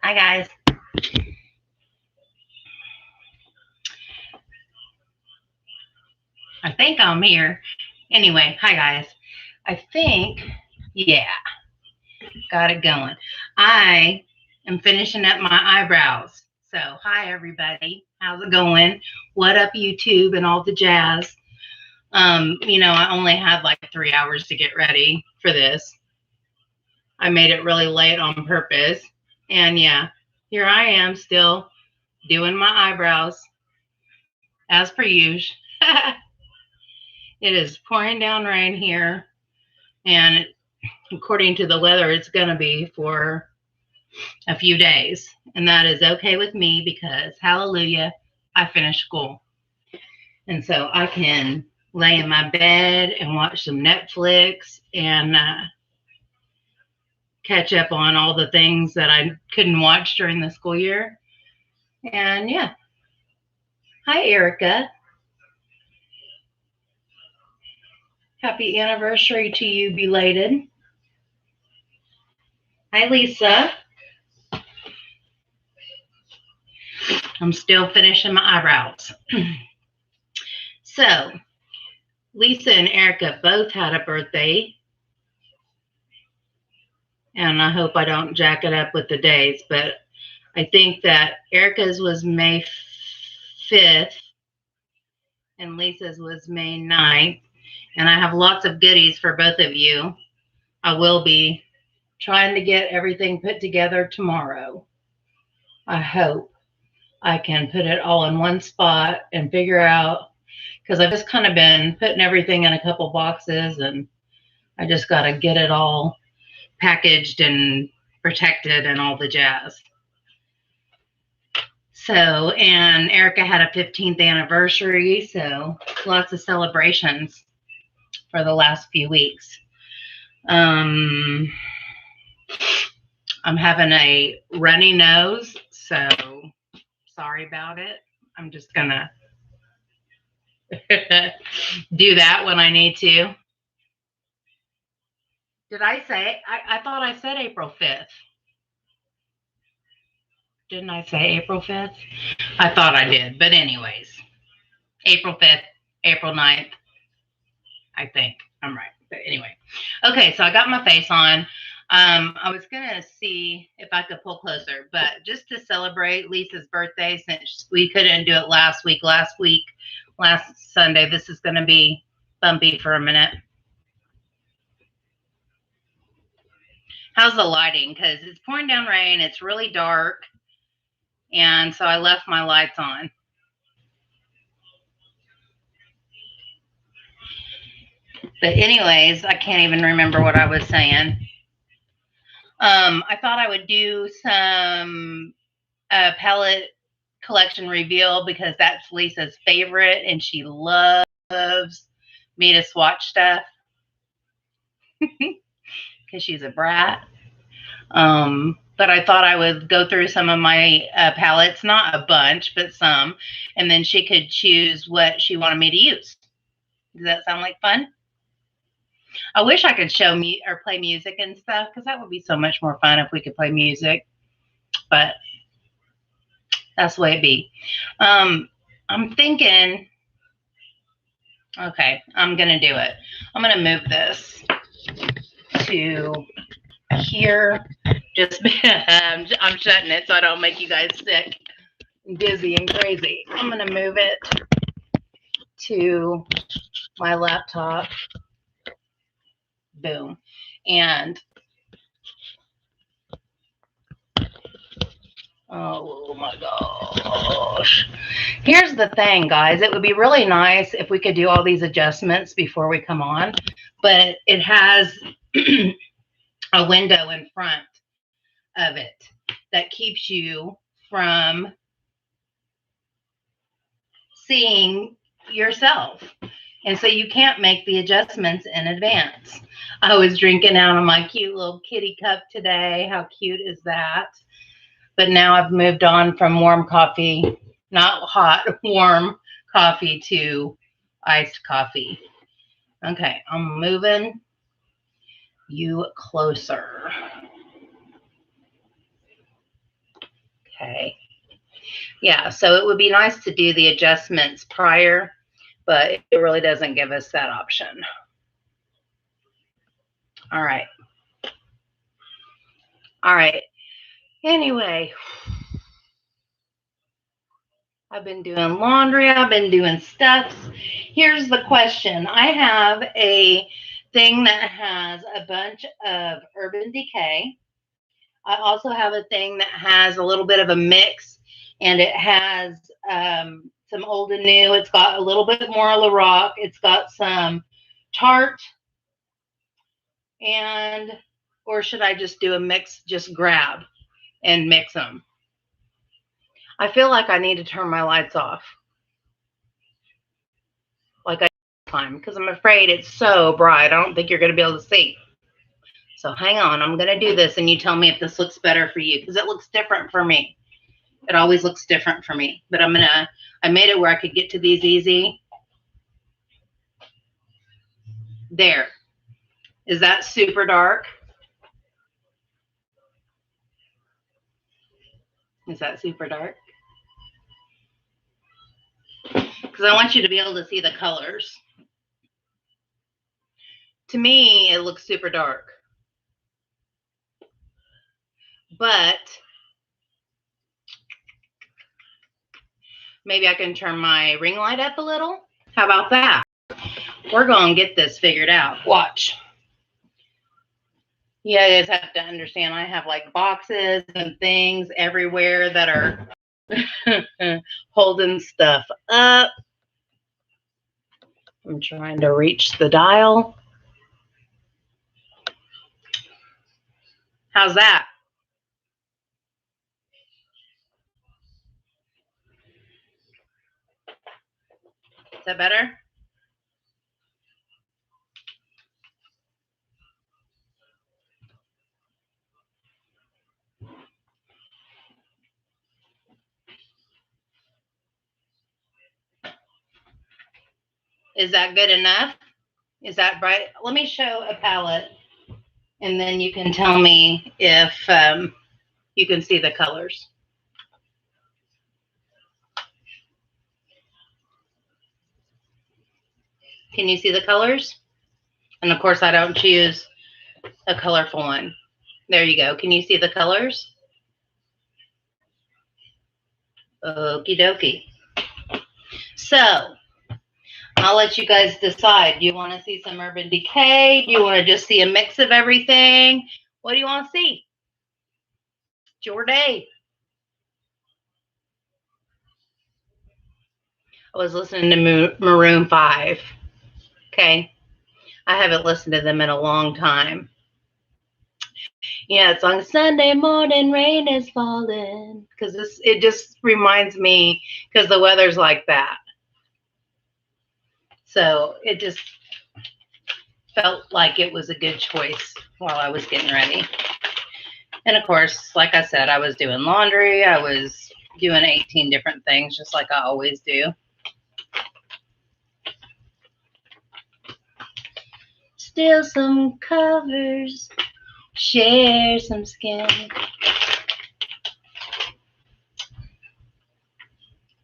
Hi, guys. I think I'm here. Anyway, hi, guys. I think, yeah, got it going. I am finishing up my eyebrows. So, hi, everybody. How's it going? What up, YouTube and all the jazz? I only had like 3 hours to get ready for this. I made it really late on purpose. And yeah, here I am still doing my eyebrows as per usual. It is pouring down rain here, and according to the weather, it's going to be for a few days. And that is okay with me because, hallelujah, I finished school. And so I can lay in my bed and watch some Netflix and catch up on all the things that I couldn't watch during the school year. And yeah. Hi, Erica. Happy anniversary to you, belated. Hi, Lisa. I'm still finishing my eyebrows. So, Lisa and Erica both had a birthday. And I hope I don't jack it up with the days, but I think that Erica's was May 5th and Lisa's was May 9th. And I have lots of goodies for both of you. I will be trying to get everything put together tomorrow. I hope I can put it all in one spot and figure out, because I've just kind of been putting everything in a couple boxes and I just got to get it all packaged and protected and all the jazz. So, and Erica had a 15th anniversary, so lots of celebrations for the last few weeks. I'm having a runny nose, so sorry about it. I'm just gonna do that when I need to. Did I say? I thought I said April 5th. Didn't I say April 5th? I thought I did, but anyways, April 5th, April 9th, I think I'm right. But anyway, okay, so I got my face on. I was gonna see if I could pull closer, but just to celebrate Lisa's birthday, since we couldn't do it last Sunday, this is gonna be bumpy for a minute. How's the lighting? Because it's pouring down rain, it's really dark, and so I left my lights on. But anyways, I can't even remember what I was saying. I thought I would do some palette collection reveal because that's Lisa's favorite and she loves me to swatch stuff because she's a brat. But I thought I would go through some of my palettes, not a bunch, but some, and then she could choose what she wanted me to use. Does that sound like fun? I wish I could show me or play music and stuff because that would be so much more fun if we could play music. But that's the way it be. I'm thinking, okay, I'm going to do it. I'm going to move this to here. Just I'm shutting it so I don't make you guys sick and dizzy and crazy. I'm going to move it to my laptop. Boom. And oh my gosh. Here's the thing, guys. It would be really nice if we could do all these adjustments before we come on, but it has a window in front of it that keeps you from seeing yourself. And so you can't make the adjustments in advance. I was drinking out of my cute little kitty cup today. How cute is that? But now I've moved on from warm coffee, not hot, warm coffee to iced coffee. Okay, I'm moving you closer. Okay. Yeah, so it would be nice to do the adjustments prior, but it really doesn't give us that option. All right. All right. Anyway, I've been doing laundry. I've been doing stuffs. Here's the question. I have a thing that has a bunch of Urban Decay. I also have a thing that has a little bit of a mix, and it has some old and new. It's got a little bit more Lorac. It's got some Tarte, and or should I just do a mix, just grab and mix them? I feel like I need to turn my lights off like I time because I'm afraid it's so bright. I don't think you're going to be able to see. So hang on. I'm going to do this, and you tell me if this looks better for you because it looks different for me. It always looks different for me. But I made it where I could get to these easy. There. Is that super dark? Is that super dark? Because I want you to be able to see the colors. To me, it looks super dark. But maybe I can turn my ring light up a little. How about that? We're going to get this figured out. Watch. You guys have to understand I have like boxes and things everywhere that are holding stuff up. I'm trying to reach the dial. How's that? Is that better? Is that good enough? Is that bright? Let me show a palette, and then you can tell me if you can see the colors. Can you see the colors? And of course, I don't choose a colorful one. There you go. Can you see the colors? Okie dokie. So I'll let you guys decide. Do you want to see some Urban Decay? Do you want to just see a mix of everything? What do you want to see? It's your day. I was listening to Maroon 5. Okay. I haven't listened to them in a long time. Yeah, it's on Sunday morning, rain is falling. Because it just reminds me, because the weather's like that. So it just felt like it was a good choice while I was getting ready. And of course, like I said, I was doing laundry. I was doing 18 different things, just like I always do. Steal some covers, share some skin.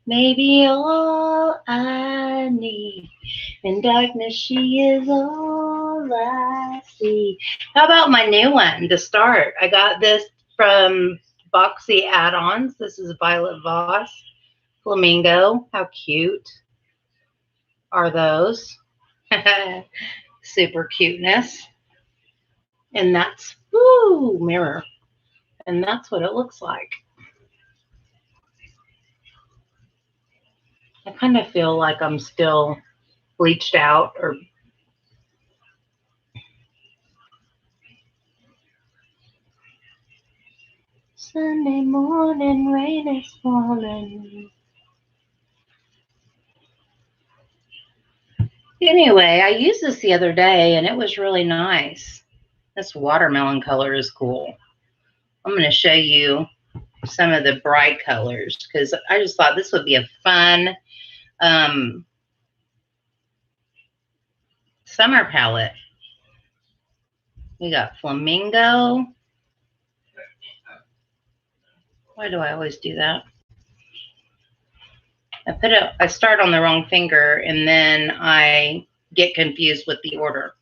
Maybe all I need. In darkness, she is all I see. How about my new one to start? I got this from Boxy Add-ons. This is Violet Voss Flamingo. How cute are those? Super cuteness. And that's, woo, mirror. And that's what it looks like. I kind of feel like I'm still bleached out or Sunday morning, rain is falling. Anyway, I used this the other day and it was really nice. This watermelon color is cool. I'm going to show you some of the bright colors because I just thought this would be a fun summer palette. We got Flamingo. Why do I always do that? I start on the wrong finger and then I get confused with the order.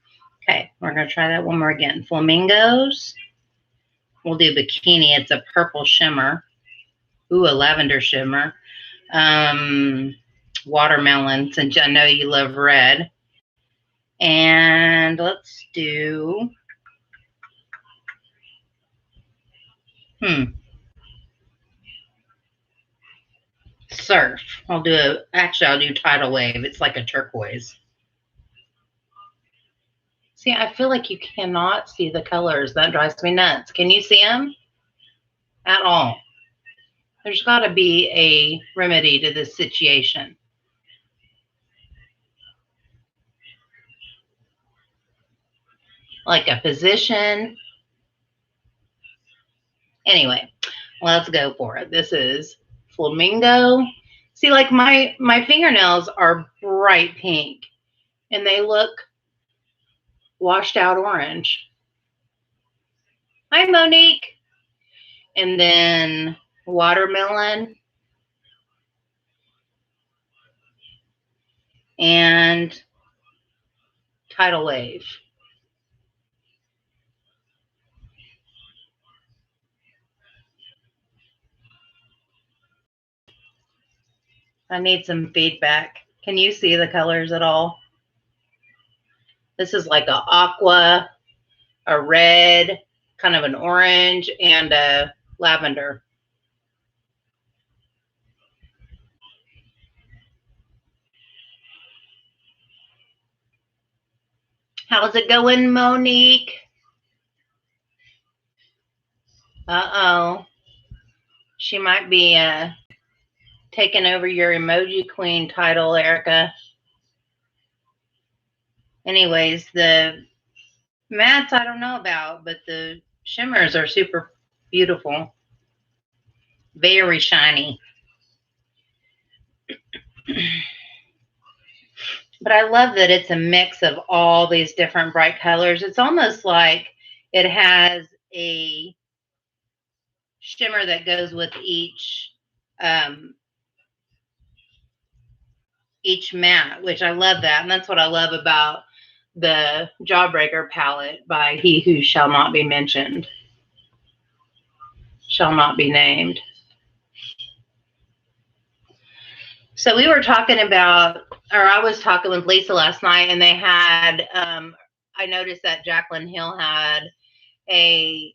Okay, we're gonna try that one more again. Flamingos. We'll do bikini. It's a purple shimmer. Ooh, a lavender shimmer. Watermelon, since I know you love red. And let's do, surf. I'll do tidal wave. It's like a turquoise. See, I feel like you cannot see the colors. That drives me nuts. Can you see them at all? There's got to be a remedy to this situation. Like a position. Anyway, let's go for it. This is flamingo. See, like my fingernails are bright pink and they look washed out orange. Hi, Monique. And then watermelon and tidal wave. I need some feedback. Can you see the colors at all? This is like a aqua, a red, kind of an orange, and a lavender. How's it going, Monique? Uh-oh. She might be taking over your emoji queen title, Erica. Anyways, the mattes I don't know about, but the shimmers are super beautiful. Very shiny. But I love that it's a mix of all these different bright colors. It's almost like it has a shimmer that goes with each matte, which I love that. And that's what I love about the Jawbreaker palette by He Who Shall Not Be Mentioned. Shall not be named. So we were talking about, or I was talking with Lisa last night, and they had, I noticed that Jaclyn Hill had a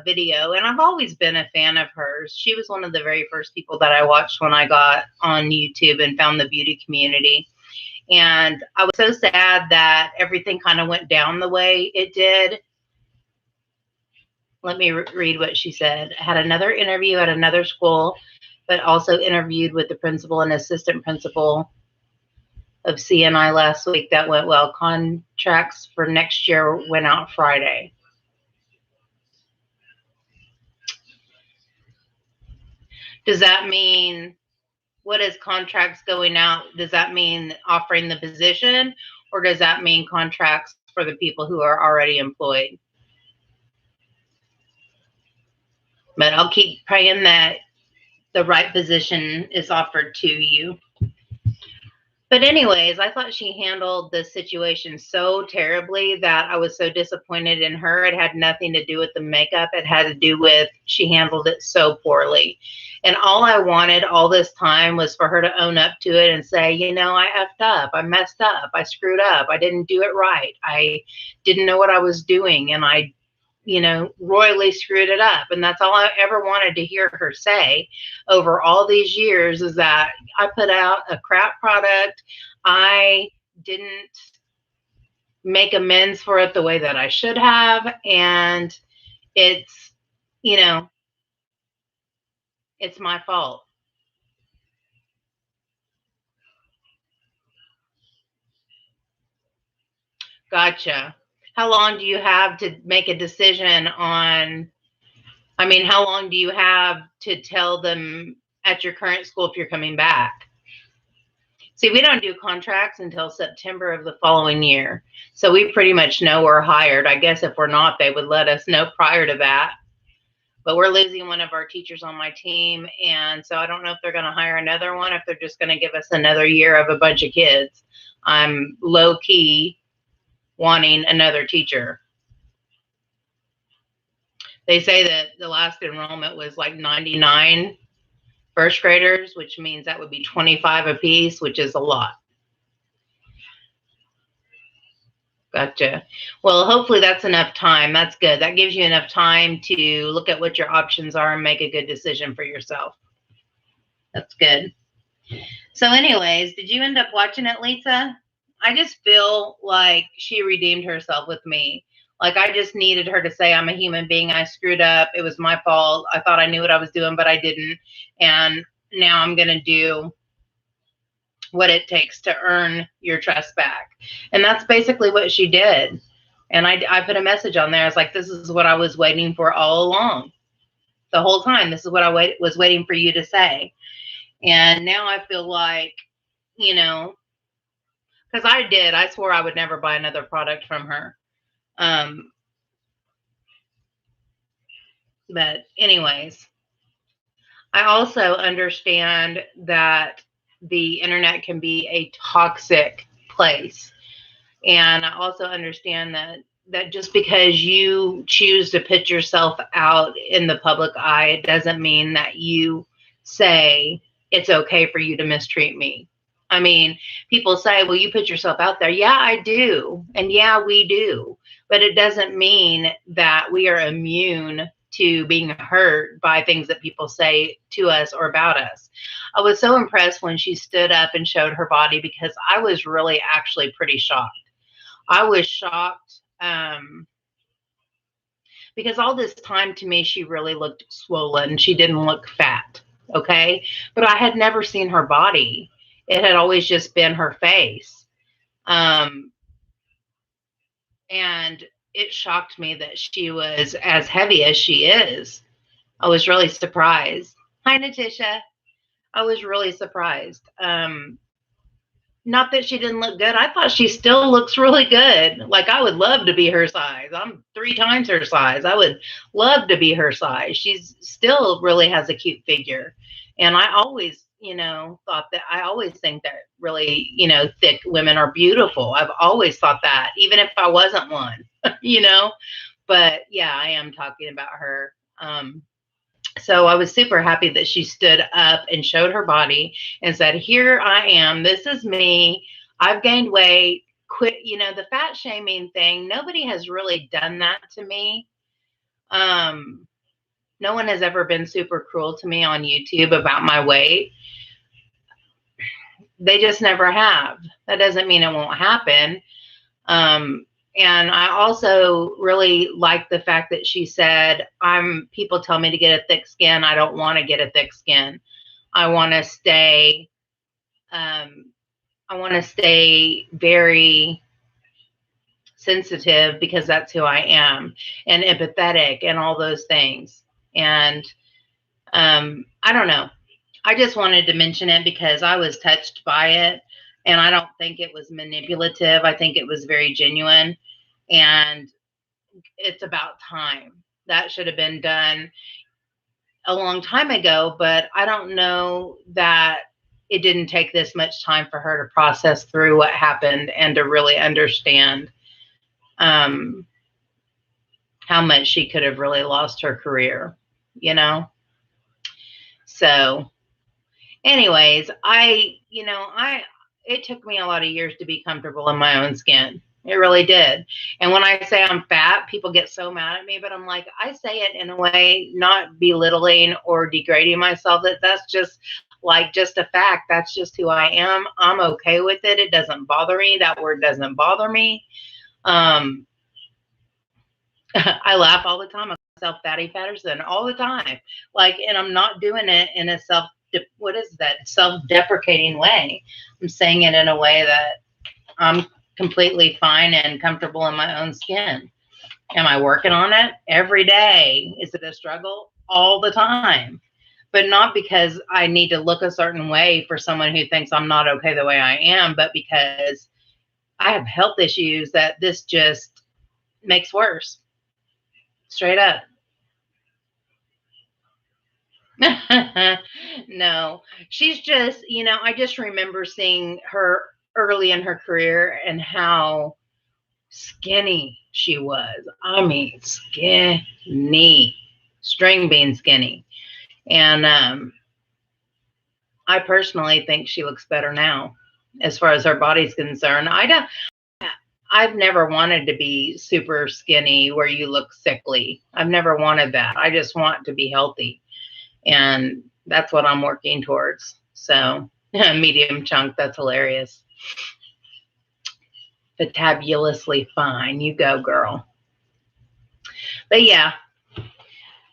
video, and I've always been a fan of hers. She was one of the very first people that I watched when I got on YouTube and found the beauty community. And I was so sad that everything kind of went down the way it did. Let me read what she said. I had another interview at another school, but also interviewed with the principal and assistant principal of CNI last week. That went well. Contracts for next year went out Friday. Does that mean, what is contracts going out? Does that mean offering the position, or does that mean contracts for the people who are already employed? But I'll keep praying that the right position is offered to you. But anyways, I thought she handled the situation so terribly that I was so disappointed in her. It had nothing to do with the makeup. It had to do with she handled it so poorly. And all I wanted all this time was for her to own up to it and say, you know, I effed up. I messed up. I screwed up. I didn't do it right. I didn't know what I was doing. And I, you know, royally screwed it up. And that's all I ever wanted to hear her say over all these years, is that I put out a crap product. I didn't make amends for it the way that I should have. And it's, you know, it's my fault. Gotcha. How long do you have to make a decision on, I mean, how long do you have to tell them at your current school if you're coming back? See, we don't do contracts until September of the following year. So we pretty much know we're hired. I guess if we're not, they would let us know prior to that. But we're losing one of our teachers on my team, and so I don't know if they're going to hire another one, if they're just going to give us another year of a bunch of kids. I'm low key wanting another teacher. They say that the last enrollment was like 99 first graders, which means that would be 25 apiece, which is a lot. Gotcha. Well, hopefully that's enough time. That's good. That gives you enough time to look at what your options are and make a good decision for yourself. That's good. So anyways, did you end up watching it, Lisa? I just feel like she redeemed herself with me. Like I just needed her to say, I'm a human being. I screwed up. It was my fault. I thought I knew what I was doing, but I didn't. And now I'm going to do what it takes to earn your trust back. And that's basically what she did. And I put a message on there. I was like, this is what I was waiting for all along. The whole time, this is what I was waiting for you to say. And now I feel like, you know, because I swore I would never buy another product from her. But anyways, I also understand that the internet can be a toxic place. And I also understand that just because you choose to put yourself out in the public eye, it doesn't mean that you say it's okay for you to mistreat me. I mean, people say, well, you put yourself out there. Yeah, I do. And yeah, we do. But it doesn't mean that we are immune to being hurt by things that people say to us or about us. I was so impressed when she stood up and showed her body because I was really actually pretty shocked. I was shocked because all this time to me, she really looked swollen. She didn't look fat, okay? But I had never seen her body. It had always just been her face. And it shocked me that she was as heavy as she is. I was really surprised. Hi, Natisha. I was really surprised. Not that she didn't look good. I thought she still looks really good. Like I would love to be her size. I'm 3 times her size. I would love to be her size. She's still really has a cute figure. And I always, I always think that really, thick women are beautiful. I've always thought that, even if I wasn't one, but yeah, I am talking about her. So I was super happy that she stood up and showed her body and said, here I am. This is me. I've gained weight. Quit, the fat shaming thing. Nobody has really done that to me. No one has ever been super cruel to me on YouTube about my weight. They just never have. That doesn't mean it won't happen. And I also really like the fact that she said, people tell me to get a thick skin. I don't want to get a thick skin. I want to stay, very sensitive because that's who I am, and empathetic and all those things. And I don't know. I just wanted to mention it because I was touched by it. And I don't think it was manipulative. I think it was very genuine. And it's about time. That should have been done a long time ago, but I don't know that it didn't take this much time for her to process through what happened and to really understand how much she could have really lost her career, So anyways, it took me a lot of years to be comfortable in my own skin. It really did. And when I say I'm fat, people get so mad at me, but I'm like, I say it in a way, not belittling or degrading myself. That's just a fact. That's just who I am. I'm okay with it. It doesn't bother me. That word doesn't bother me. I laugh all the time. I call myself Fatty Patterson all the time. And I'm not doing it in a self-deprecating way. I'm saying it in a way that I'm completely fine and comfortable in my own skin. Am I working on it every day? Is it a struggle? All the time. But not because I need to look a certain way for someone who thinks I'm not okay the way I am, but because I have health issues that this just makes worse. Straight up. No, she's just, I just remember seeing her early in her career and how skinny she was. I mean, skinny, string bean skinny. And I personally think she looks better now as far as her body's concerned. I've never wanted to be super skinny where you look sickly. I've never wanted that. I just want to be healthy. And that's what I'm working towards. So, medium chunk, that's hilarious. Fatabulously fine. You go, girl. But yeah,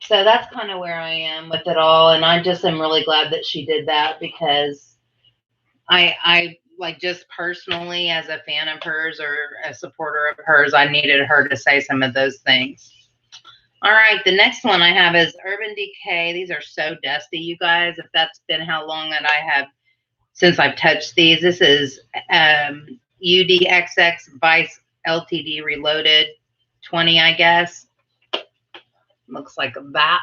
so that's kind of where I am with it all. And I just am really glad that she did that because I like just personally as a fan of hers or a supporter of hers, I needed her to say some of those things. All right, the next one I have is Urban Decay. These are so dusty, you guys. If that's been how long that I have since I've touched these. This is UDXX Vice LTD Reloaded 20, I guess. Looks like that.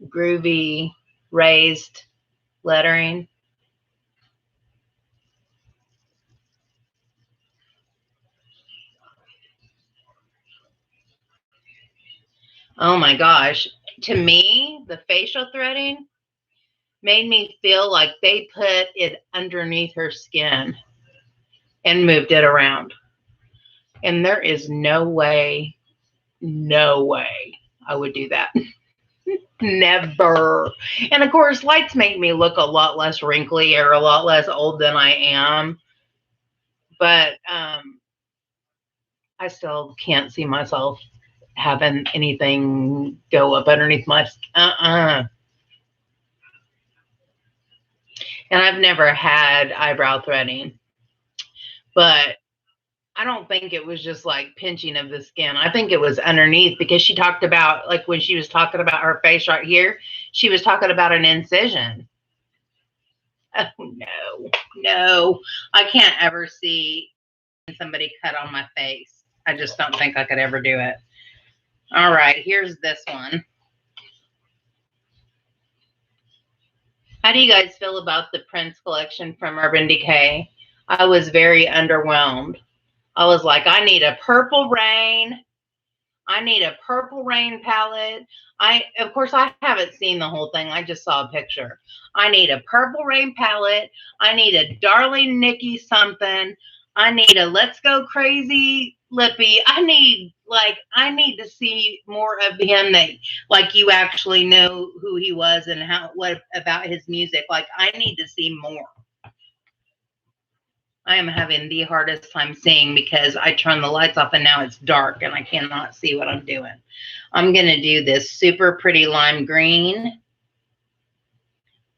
Groovy raised lettering. Oh my gosh. To me, the facial threading made me feel like they put it underneath her skin and moved it around. And there is no way I would do that. Never. And of course, lights make me look a lot less wrinkly or a lot less old than I am. But I still can't see myself having anything go up underneath my And I've never had eyebrow threading, but I don't think it was just like pinching of the skin. I think it was underneath because she talked about, like when she was talking about her face right here, she was talking about an incision. Oh, no. I can't ever see somebody cut on my face. I just don't think I could ever do it. All right, here's this one. How do you guys feel about the Prince collection from Urban Decay? I was very underwhelmed. I was like, I need a purple rain. I need a purple rain palette. Of course, I haven't seen the whole thing. I just saw a picture. I need a purple rain palette. I need a Darling Nikki something. I need a Let's Go Crazy Lippy. I need to see more of him that like you actually know who he was and what about his music. Like I need to see more. I am having the hardest time seeing because I turned the lights off and now it's dark and I cannot see what I'm doing. I'm going to do this super pretty lime green.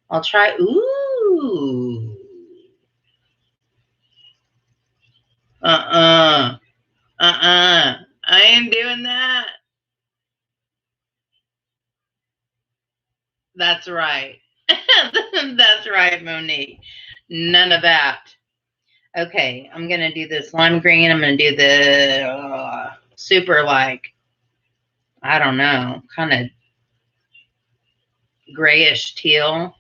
I'll try. Ooh. I ain't doing that. That's right. That's right, Monique. None of that. Okay, I'm going to do this lime green. I'm going to do the super like, I don't know, kind of grayish teal.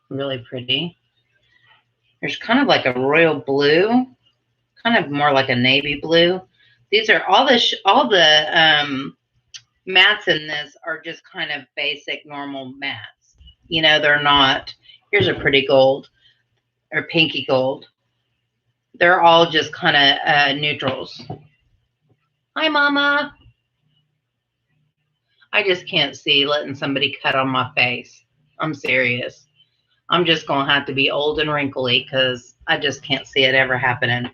Really pretty. There's kind of like a royal blue, kind of more like a navy blue. These are all the mattes in this are just kind of basic normal mattes. You know, they're not. Here's a pretty gold or pinky gold. They're all just kind of neutrals. Hi, Mama. I just can't see letting somebody cut on my face. I'm serious. I'm just going to have to be old and wrinkly because I just can't see it ever happening.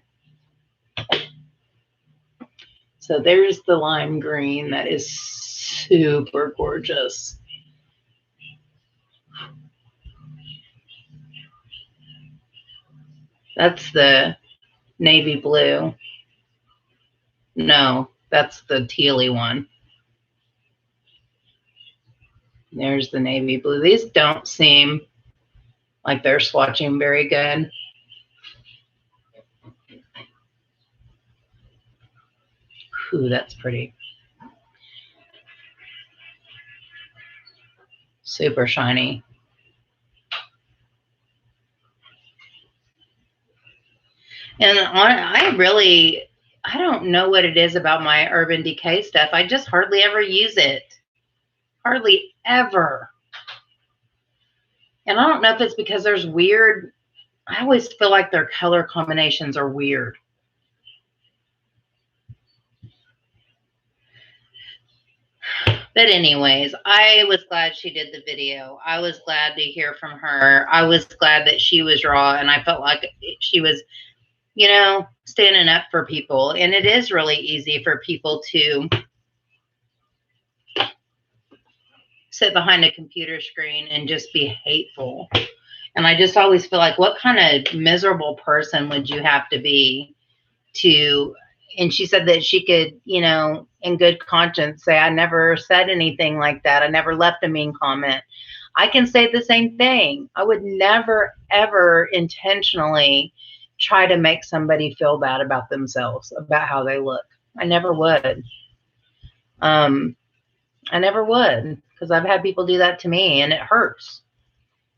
So there's the lime green. That is super gorgeous. That's the navy blue. No, that's the tealy one. There's the navy blue. These don't seem like they're swatching very good. Ooh, that's pretty. Super shiny. And I don't know what it is about my Urban Decay stuff. I just hardly ever use it. Hardly ever. And I don't know if it's because there's weird, I always feel like their color combinations are weird. But anyways, I was glad she did the video. I was glad to hear from her. I was glad that she was raw, and I felt like she was, you know, standing up for people. And it is really easy for people to sit behind a computer screen and just be hateful. And I just always feel like, what kind of miserable person would you have to be to, and she said that she could, you know, in good conscience say, I never said anything like that. I never left a mean comment. I can say the same thing. I would never, ever intentionally try to make somebody feel bad about themselves, about how they look. I never would. I never would, because I've had people do that to me, and it hurts,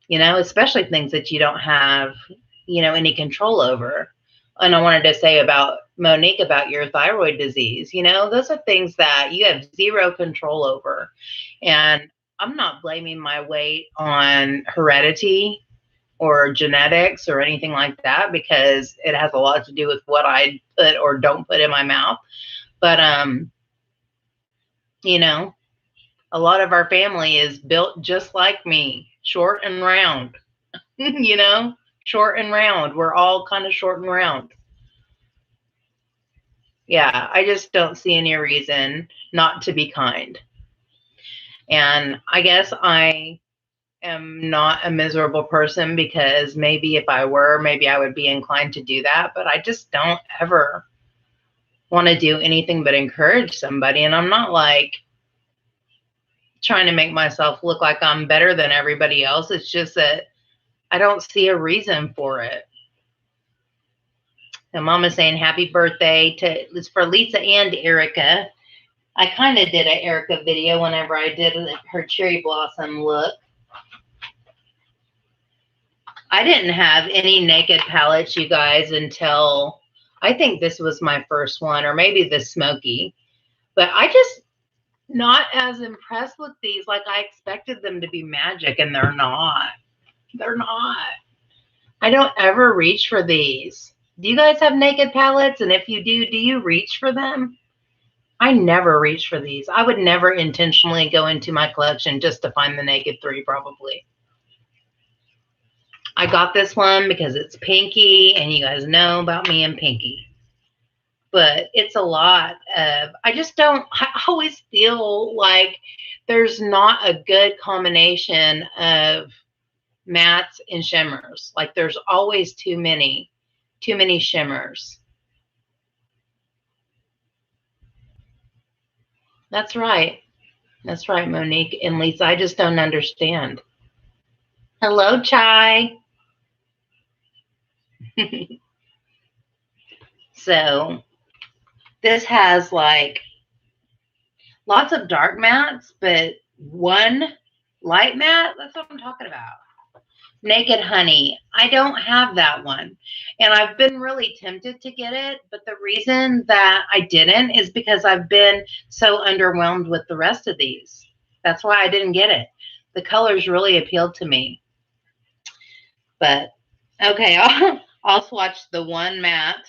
you know, especially things that you don't have, you know, any control over. And I wanted to say about Monique, about your thyroid disease, you know, those are things that you have zero control over. And I'm not blaming my weight on heredity or genetics or anything like that, because it has a lot to do with what I put or don't put in my mouth. But, you know, a lot of our family is built just like me, short and round, you know, short and round. We're all kind of short and round. Yeah, I just don't see any reason not to be kind. And I guess I am not a miserable person, because maybe if I were, maybe I would be inclined to do that. But I just don't ever want to do anything but encourage somebody. And I'm not like trying to make myself look like I'm better than everybody else. It's just that I don't see a reason for it. And Mama's saying happy birthday to, it's for Lisa and Erica. I kind of did an Erica video whenever I did her cherry blossom look. I didn't have any naked palettes, you guys, until I think this was my first one, or maybe the smoky. But I just not as impressed with these. Like, I expected them to be magic, and they're not. They're not. I don't ever reach for these. Do you guys have naked palettes? And if you do you reach for them? I never reach for these. I would never intentionally go into my collection just to find the naked 3, probably. I got this one because it's pinky, and you guys know about me and pinky. But it's a lot of, I always feel like there's not a good combination of mattes and shimmers. Like, there's always too many shimmers. That's right. That's right, Monique and Lisa. I just don't understand. Hello, Chai. So this has like lots of dark mattes, but one light matte. That's what I'm talking about. Naked Honey. I don't have that one. And I've been really tempted to get it, but the reason that I didn't is because I've been so underwhelmed with the rest of these. That's why I didn't get it. The colors really appealed to me. But okay, I'll swatch the one matte.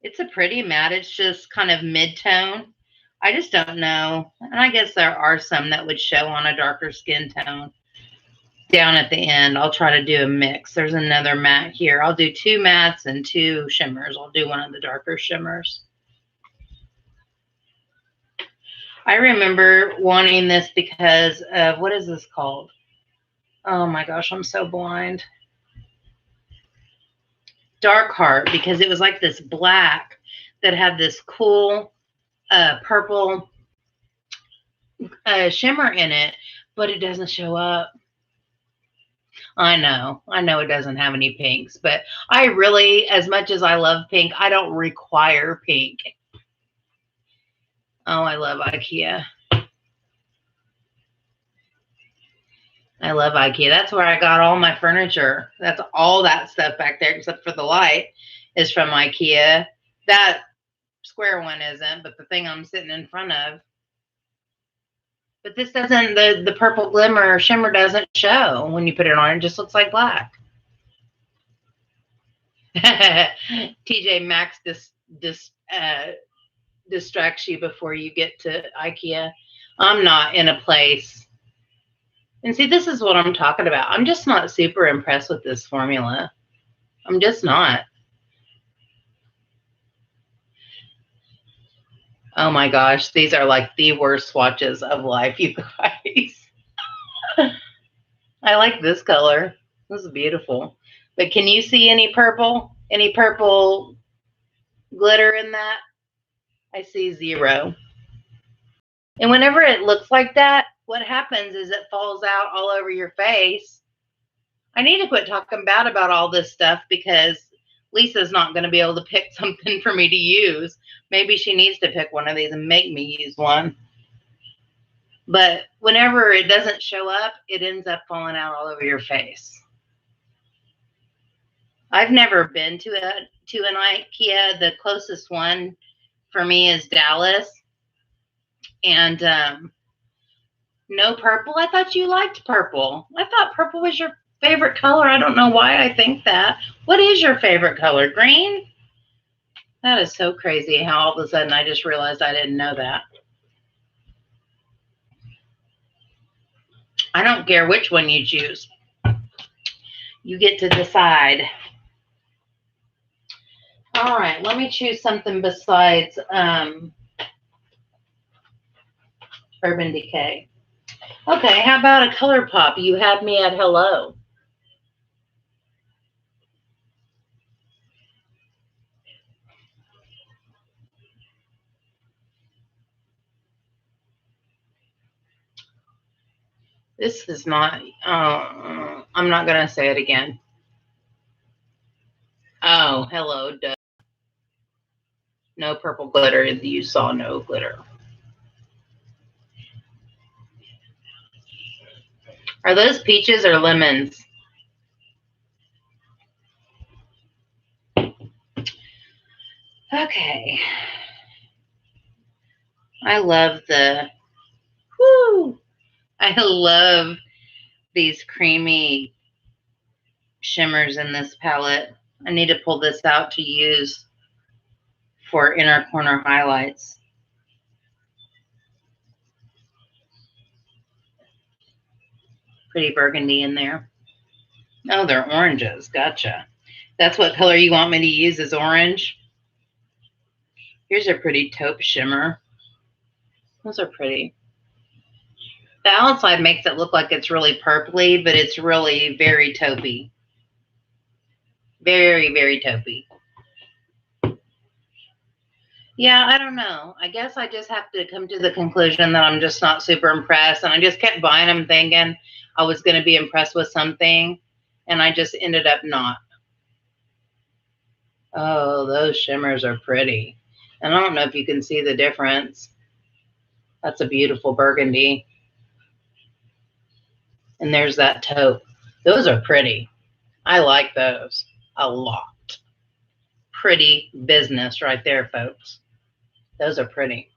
It's a pretty matte. It's just kind of mid-tone. I just don't know. And I guess there are some that would show on a darker skin tone. Down at the end, I'll try to do a mix. There's another matte here. I'll do 2 mattes and 2 shimmers. I'll do one of the darker shimmers. I remember wanting this because of, what is this called? Oh my gosh, I'm so blind. Dark Heart, because it was like this black that had this cool purple shimmer in it, but it doesn't show up. I know it doesn't have any pinks, but I really, as much as I love pink, I don't require pink. Oh, I love IKEA. I love IKEA. That's where I got all my furniture. That's all that stuff back there, except for the light, is from IKEA. That square one isn't, but the thing I'm sitting in front of. But this doesn't, the purple glimmer or shimmer doesn't show when you put it on. It just looks like black. TJ Maxx distracts you before you get to IKEA. I'm not in a place. And see, this is what I'm talking about. I'm just not super impressed with this formula. I'm just not. Oh my gosh, these are like the worst swatches of life, you guys. I like this color. This is beautiful. But can you see any purple? Any purple glitter in that? I see zero. And whenever it looks like that, what happens is it falls out all over your face. I need to quit talking bad about all this stuff because Lisa's not going to be able to pick something for me to use. Maybe she needs to pick one of these and make me use one. But whenever it doesn't show up, it ends up falling out all over your face. I've never been to an IKEA. The closest one for me is Dallas. And no purple. I thought you liked purple. I thought purple was your favorite color. I don't know why I think that. What is your favorite color? Green? That is so crazy how all of a sudden I just realized I didn't know that. I don't care which one you choose. You get to decide. All right, let me choose something besides Urban Decay. Okay, how about a color pop? You had me at hello. This is not, I'm not going to say it again. Oh, hello, duh. No purple glitter. You saw no glitter. Are those peaches or lemons? Okay. I love I love these creamy shimmers in this palette. I need to pull this out to use for inner corner highlights. Pretty burgundy in there. Oh, they're oranges. Gotcha. That's what color you want me to use is orange. Here's a pretty taupe shimmer. Those are pretty. The outside makes it look like it's really purpley, but it's really very taupey. Very, very taupey. Yeah, I don't know. I guess I just have to come to the conclusion that I'm just not super impressed. And I just kept buying them thinking I was going to be impressed with something. And I just ended up not. Oh, those shimmers are pretty. And I don't know if you can see the difference. That's a beautiful burgundy. And there's that taupe. Those are pretty. I like those a lot. Pretty business right there, folks. Those are pretty.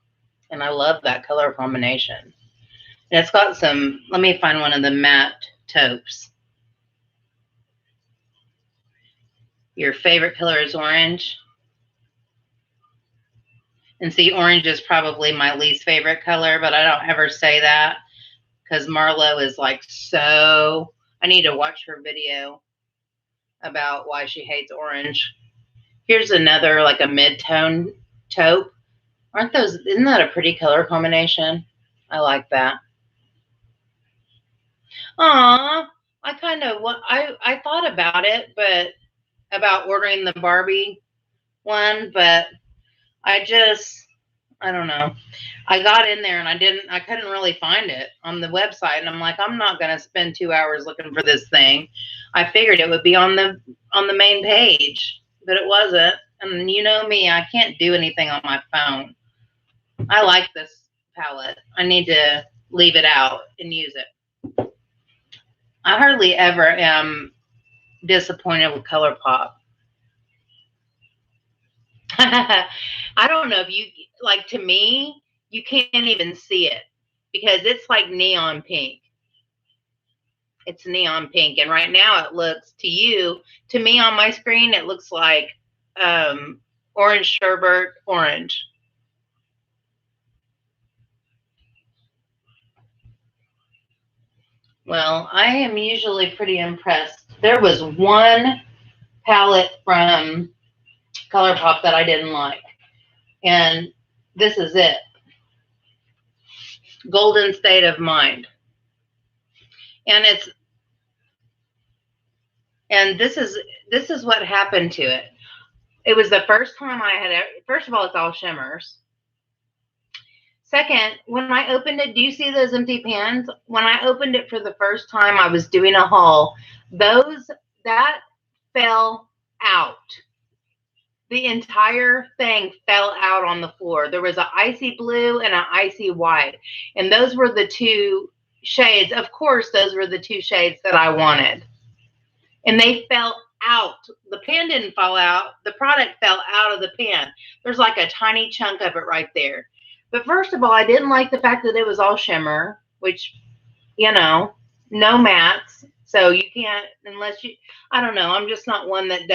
And I love that color combination. And it's got some, let me find one of the matte taupes. Your favorite color is orange. And see, orange is probably my least favorite color, but I don't ever say that because Marlo is like so, I need to watch her video about why she hates orange. Here's another like a mid-tone taupe. Aren't those, isn't that a pretty color combination? I like that. Aw, I kind of, I thought about it, but about ordering the Barbie one, but I don't know. I got in there and I couldn't really find it on the website. And I'm like, I'm not going to spend 2 hours looking for this thing. I figured it would be on the main page, but it wasn't. And you know me, I can't do anything on my phone. I like this palette. I need to leave it out and use it. I hardly ever am disappointed with ColourPop. I don't know if you, like, to me, you can't even see it because it's like neon pink. It's neon pink. And right now it looks to me on my screen, it looks like orange sherbet orange. Well, I am usually pretty impressed. There was one palette from ColourPop that I didn't like. And this is it. Golden State of Mind. And this is what happened to it. It was the first time I had first of all, it's all shimmers. Second, when I opened it, do you see those empty pans? When I opened it for the first time, I was doing a haul. That fell out. The entire thing fell out on the floor. There was an icy blue and an icy white. And those were the two shades. Of course, those were the two shades that I wanted. And they fell out. The pan didn't fall out. The product fell out of the pan. There's like a tiny chunk of it right there. But first of all, I didn't like the fact that it was all shimmer, which, no mattes. So you can't, unless you, I don't know. I'm just not one that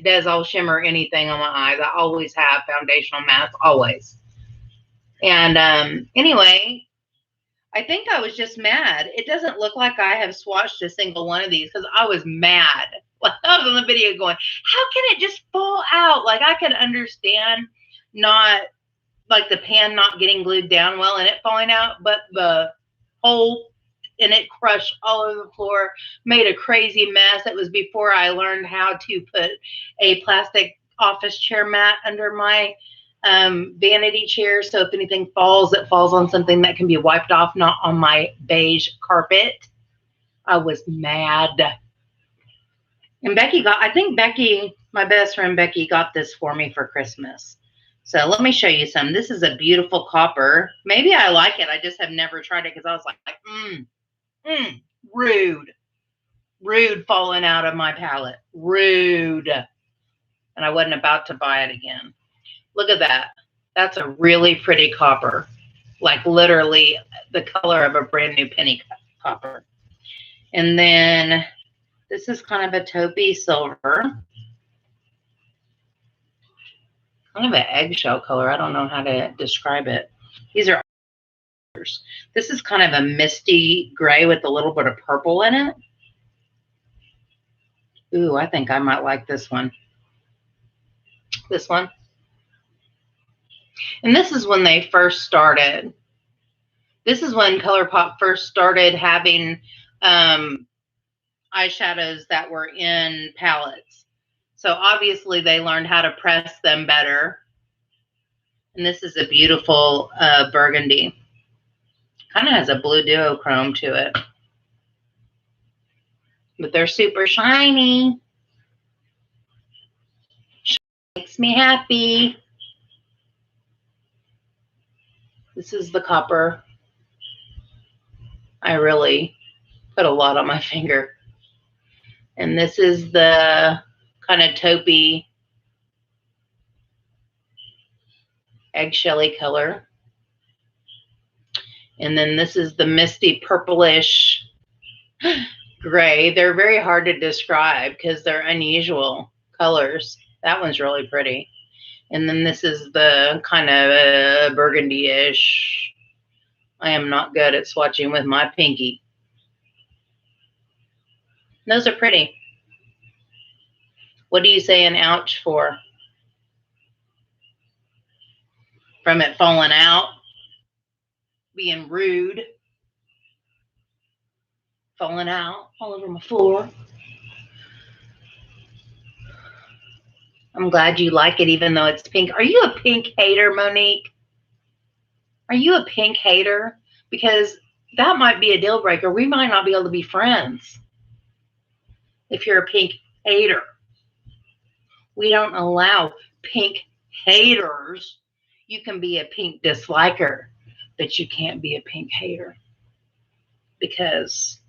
does all shimmer anything on my eyes. I always have foundational mattes, always. And anyway, I think I was just mad. It doesn't look like I have swatched a single one of these because I was mad. Like, I was on the video going, how can it just fall out? Like, I can understand not, like, the pan not getting glued down well and it falling out, but the whole, and it crushed all over the floor, made a crazy mess. It was before I learned how to put a plastic office chair mat under my vanity chair. So if anything falls, it falls on something that can be wiped off, not on my beige carpet. I was mad. And I think Becky, my best friend Becky, got this for me for Christmas. So let me show you some. This is a beautiful copper. Maybe I like it. I just have never tried it because I was like, rude. Rude falling out of my palette. Rude. And I wasn't about to buy it again. Look at that. That's a really pretty copper. Like literally the color of a brand new penny copper. And then this is kind of a taupey silver. Kind of an eggshell color. I don't know how to describe it. These are others. This is kind of a misty gray with a little bit of purple in it. Ooh, I think I might like this one. This one. And this is when they first started. This is when ColourPop first started having eyeshadows that were in palettes. So obviously they learned how to press them better. And this is a beautiful burgundy. Kind of has a blue duochrome to it. But they're super shiny. Makes me happy. This is the copper. I really put a lot on my finger. And this is the kind of taupey eggshelly color. And then this is the misty purplish gray. They're very hard to describe because they're unusual colors. That one's really pretty. And then this is the kind of burgundy-ish. I am not good at swatching with my pinky. Those are pretty. What do you say an ouch for? From it falling out, being rude, falling out all over my floor. I'm glad you like it even though it's pink. Are you a pink hater, Monique? Are you a pink hater? Because that might be a deal breaker. We might not be able to be friends if you're a pink hater. We don't allow pink haters. You can be a pink disliker, but you can't be a pink hater because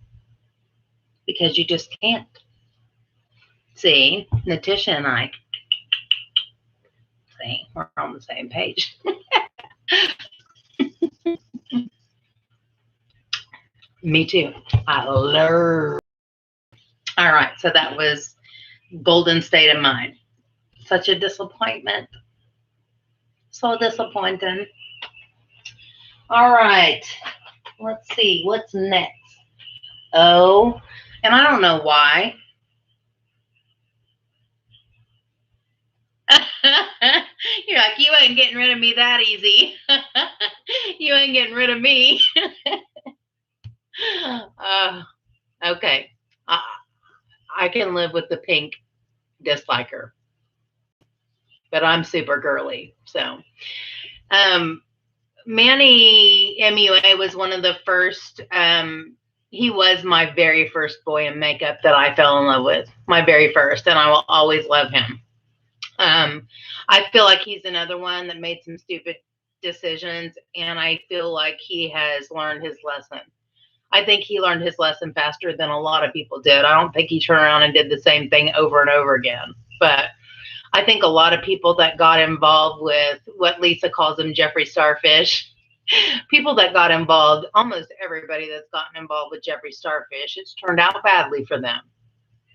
because you just can't. See, Natisha and I, see, we're on the same page. Me too. I love. All right, so that was Golden State of Mind. Such a disappointment. So disappointing. All right, let's see what's next. Oh, and I don't know why. You're like, you ain't getting rid of me that easy. You ain't getting rid of me. Okay. I can live with the pink disliker, but I'm super girly. So, Manny MUA was one of the first, he was my very first boy in makeup that I fell in love with. My very first, and I will always love him. I feel like he's another one that made some stupid decisions, and I feel like he has learned his lesson. I think he learned his lesson faster than a lot of people did. I don't think he turned around and did the same thing over and over again. But I think a lot of people that got involved with what Lisa calls them Jeffree Starfish, people that got involved, almost everybody that's gotten involved with Jeffree Starfish, it's turned out badly for them,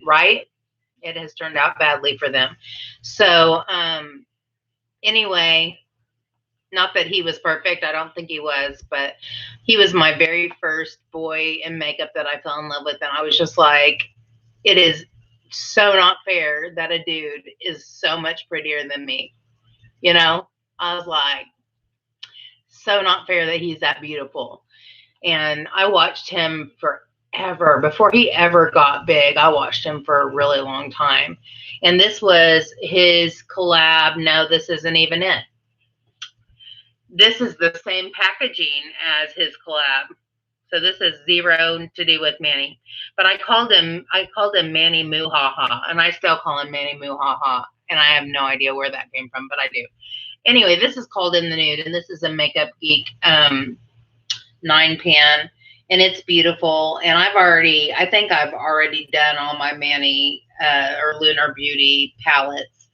right? It has turned out badly for them. So anyway, not that he was perfect. I don't think he was, but he was my very first boy in makeup that I fell in love with. And I was just like, it is so not fair that a dude is so much prettier than me. You know, I was like, so not fair that he's that beautiful. And I watched him forever. Before he ever got big, I watched him for a really long time. And this was his collab. No, this isn't even it. This is the same packaging as his collab. So this is zero to do with Manny. But I called him Manny Muhaha, and I still call him Manny Muhaha. And I have no idea where that came from, but I do. Anyway, this is called In the Nude, and this is a Makeup Geek 9-pan, and it's beautiful. And I think I've already done all my Manny or Lunar Beauty palettes.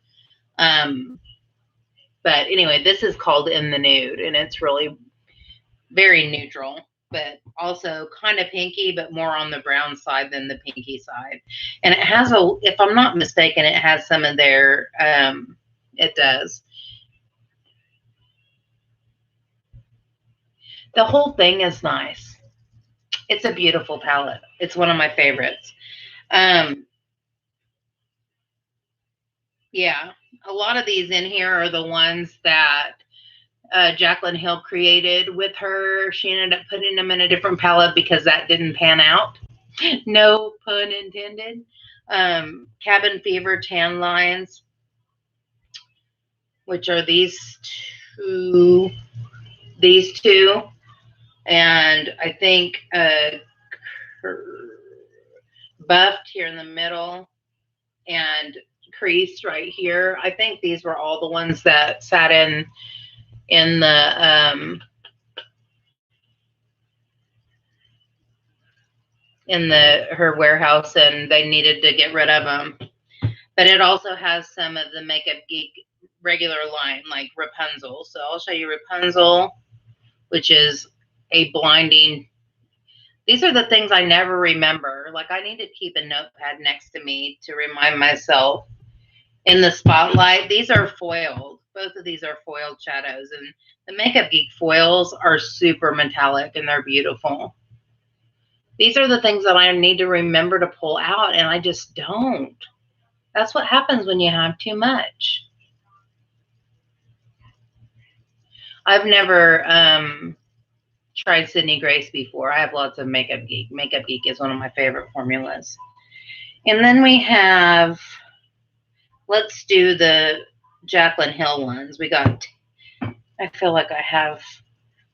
But anyway, this is called In the Nude, and it's really very neutral, but also kind of pinky, but more on the brown side than the pinky side. And it has if I'm not mistaken, it has some of their, it does. The whole thing is nice. It's a beautiful palette. It's one of my favorites. Yeah, a lot of these in here are the ones that Jaclyn Hill created with her. She ended up putting them in a different palette because that didn't pan out. No pun intended. Cabin Fever tan lines, which are these two, and I think buffed here in the middle and creased right here. I think these were all the ones that sat in her warehouse, and they needed to get rid of them. But it also has some of the Makeup Geek regular line, like Rapunzel. So I'll show you Rapunzel, which is a blinding. These are the things I never remember. Like, I need to keep a notepad next to me to remind myself. In the spotlight, these are foiled. Both of these are foiled shadows, and the Makeup Geek foils are super metallic, and they're beautiful. These are the things that I need to remember to pull out, and I just don't. That's what happens when you have too much. I've never tried Sydney Grace before. I have lots of Makeup Geek. Makeup Geek is one of my favorite formulas. And then we have, let's do the Jaclyn Hill ones. We got, I feel like I have,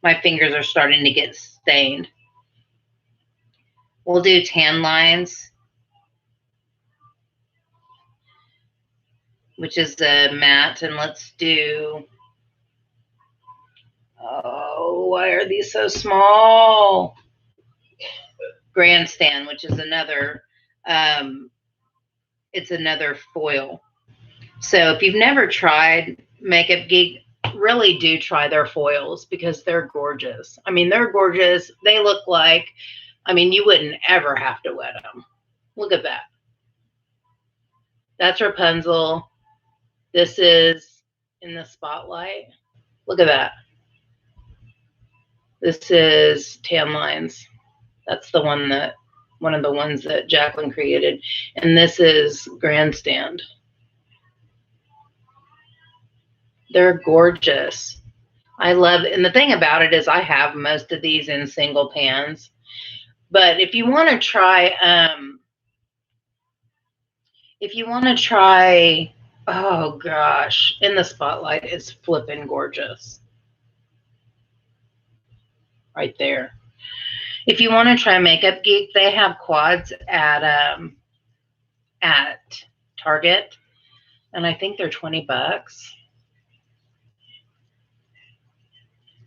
my fingers are starting to get stained. We'll do tan lines, which is a matte, and let's do, oh, why are these so small? Grandstand, which is another It's another foil. So if you've never tried Makeup Geek, really do try their foils because they're gorgeous. I mean, they're gorgeous. They look like, I mean, you wouldn't ever have to wet them. Look at that. That's Rapunzel. This is in the spotlight. Look at that. This is Tan Lines. That's the one that, one of the ones that Jacqueline created. And this is Grandstand. They're gorgeous. I love it. And the thing about it is I have most of these in single pans. But if you want to try, oh gosh, in the spotlight is flipping gorgeous. Right there. If you want to try Makeup Geek, they have quads at Target, and I think they're $20.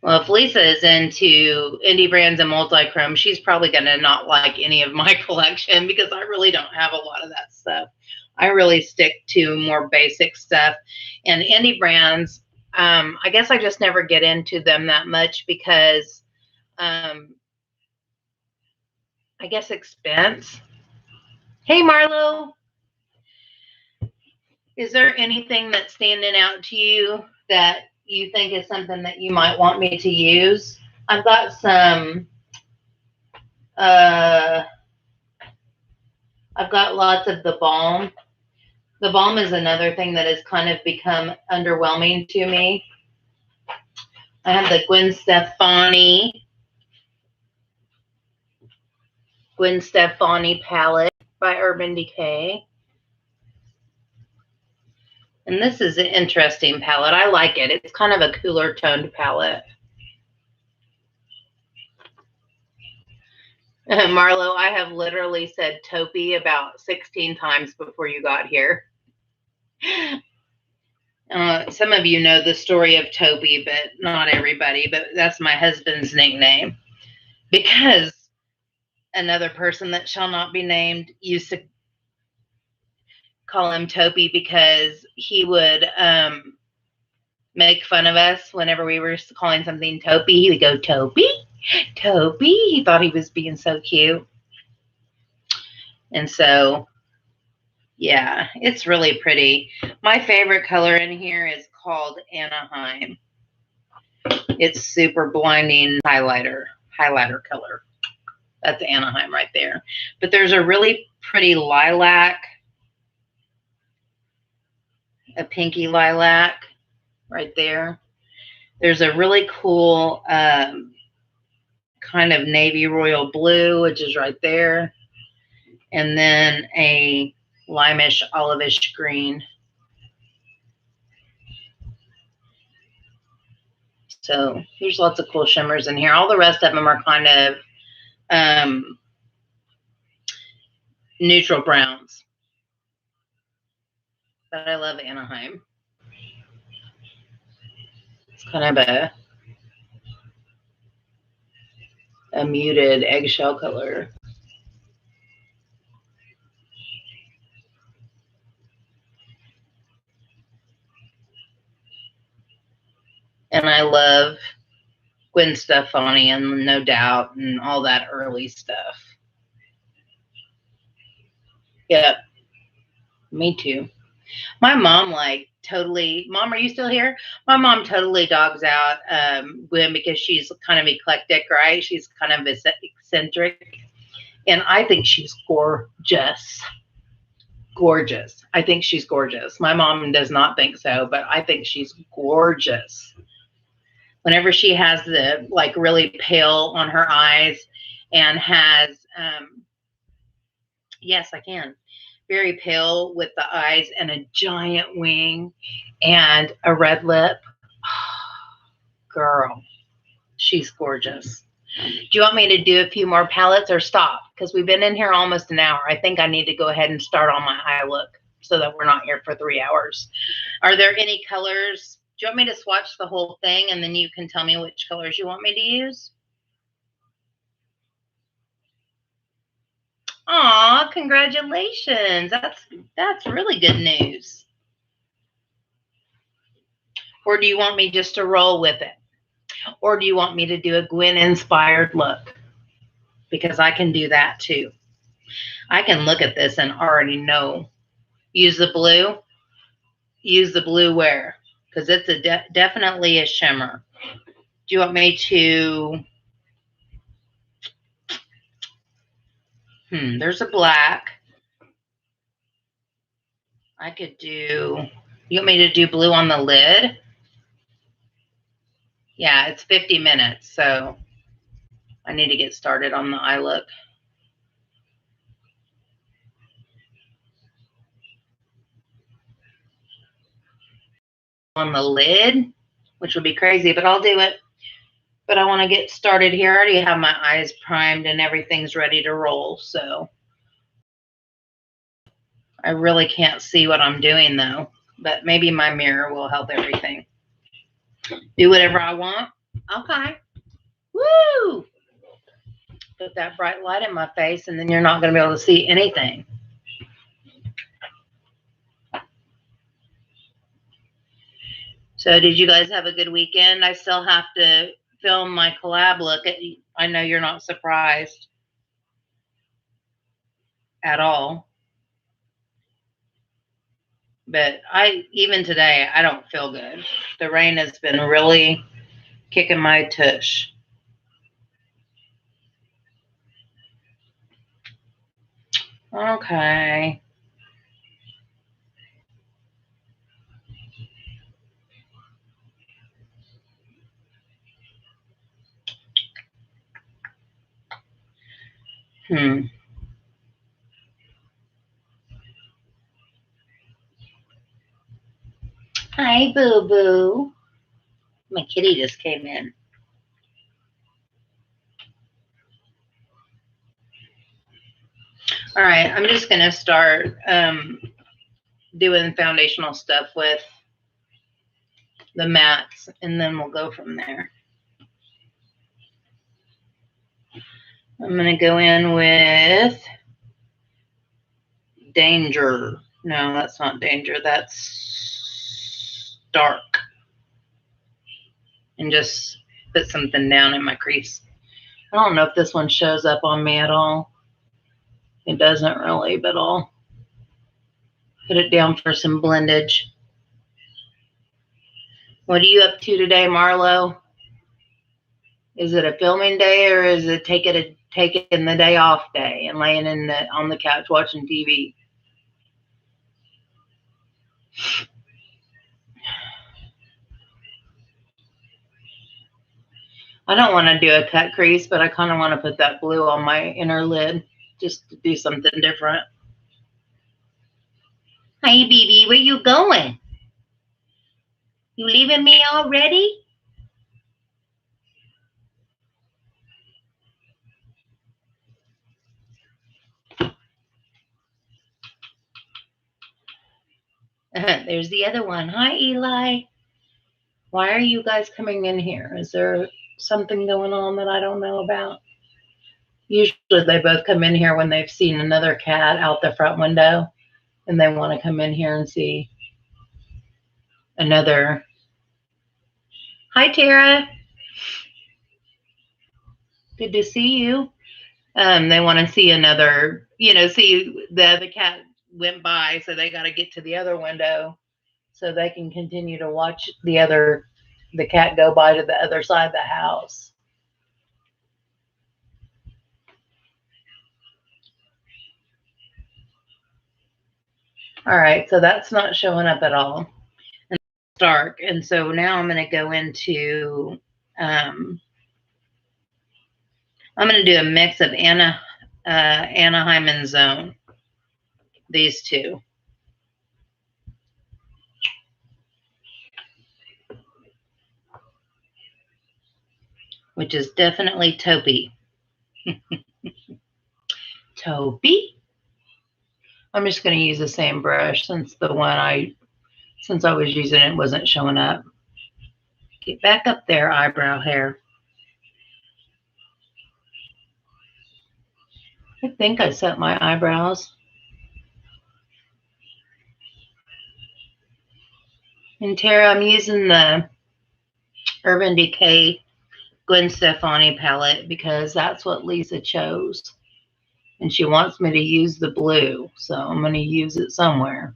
Well, if Lisa is into indie brands and multi-chrome, she's probably going to not like any of my collection because I really don't have a lot of that stuff. I really stick to more basic stuff. And indie brands, I guess I just never get into them that much because I guess expense. Hey, Marlo. Is there anything that's standing out to you that you think is something that you might want me to use? I've got some, I've got lots of the balm. The balm is another thing that has kind of become underwhelming to me. I have the Gwen Stefani palette by Urban Decay. And this is an interesting palette. I like it. It's kind of a cooler toned palette. Marlo, I have literally said taupey about 16 times before you got here. Some of you know the story of Toby, but not everybody. But that's my husband's nickname because another person that shall not be named used to call him Toby because he would make fun of us whenever we were calling something Toby. He would go, Toby, Toby. He thought he was being so cute. And so, yeah, it's really pretty. My favorite color in here is called Anaheim. It's super blinding highlighter color. That's Anaheim right there. But there's a really pretty lilac, a pinky lilac right there. There's a really cool kind of navy royal blue, which is right there. And then a limeish, olivish green. So there's lots of cool shimmers in here. All the rest of them are kind of neutral browns. But I love Anaheim. It's kind of a muted eggshell color. And I love Gwen Stefani and No Doubt and all that early stuff. Yep. Me too. My mom Mom, are you still here? My mom totally dogs out Gwen because she's kind of eclectic, right? She's kind of eccentric. And I think she's gorgeous. Gorgeous. I think she's gorgeous. My mom does not think so, but I think she's gorgeous. Whenever she has the like really pale on her eyes and has, yes, I can. Very pale with the eyes and a giant wing and a red lip. Girl, she's gorgeous. Do you want me to do a few more palettes or stop? Because we've been in here almost an hour. I think I need to go ahead and start on my eye look so that we're not here for 3 hours. Are there any colors? Do you want me to swatch the whole thing and then you can tell me which colors you want me to use? Aw, congratulations. That's really good news. Or do you want me just to roll with it? Or do you want me to do a Gwen inspired look? Because I can do that too. I can look at this and already know. Use the blue. Use the blue where? Because it's definitely a shimmer. Do you want me to? There's a black. I could do. You want me to do blue on the lid? Yeah, it's 50 minutes, so I need to get started on the eye look. On the lid, which would be crazy, but I'll do it. But I want to get started here. I already have my eyes primed and everything's ready to roll, so I really can't see what I'm doing though, but maybe my mirror will help everything. Do whatever I want. Okay. Woo! Put that bright light in my face and then you're not going to be able to see anything. So did you guys have a good weekend? I still have to film my collab look. I know you're not surprised at all. But even today, I don't feel good. The rain has been really kicking my tush. Okay. Hi, boo-boo. My kitty just came in. All right, I'm just going to start doing foundational stuff with the mats, and then we'll go from there. I'm going to go in with Danger. No, that's not Danger. That's Dark. And just put something down in my crease. I don't know if this one shows up on me at all. It doesn't really, but I'll put it down for some blendage. What are you up to today, Marlo? Is it a filming day or is it taking the day off day and laying on the couch watching TV? I don't want to do a cut crease, but I kind of want to put that blue on my inner lid just to do something different. Hi, BB, where you going? You leaving me already? There's the other one. Hi, Eli. Why are you guys coming in here? Is there something going on that I don't know about? Usually they both come in here when they've seen another cat out the front window and they want to come in here and see another. Hi, Tara. Good to see you. They want to see another, see the other cat went by, so they got to get to the other window so they can continue to watch the cat go by to the other side of the house. All right, so that's not showing up at all. And it's dark, and so now I'm going to go into, I'm going to do a mix of Anaheim and Zone, these two. Which is definitely taupey. Taupey? I'm just going to use the same brush since I was using it wasn't showing up. Get back up there, eyebrow hair. I think I set my eyebrows. And Tara, I'm using the Urban Decay Gwen Stefani palette because that's what Lisa chose. And she wants me to use the blue, so I'm going to use it somewhere.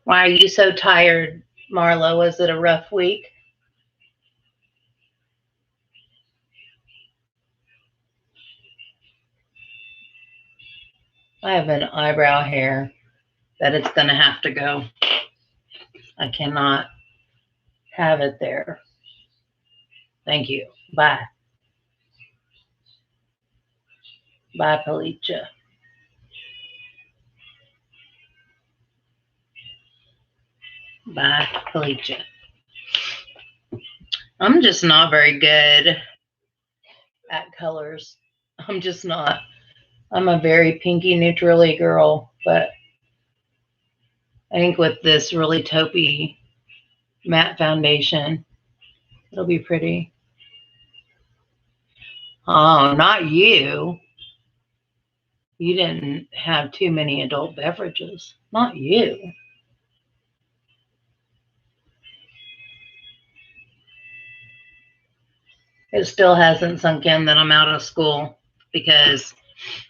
Why are you so tired, Marlo? Was it a rough week? I have an eyebrow hair that it's going to have to go. I cannot have it there. Thank you. Bye. Bye, Palicha. Bye, Palicha. I'm just not very good at colors. I'm just not. I'm a very pinky neutrally girl, but I think with this really taupey matte foundation, it'll be pretty. Oh, not you. You didn't have too many adult beverages. Not you. It still hasn't sunk in that I'm out of school because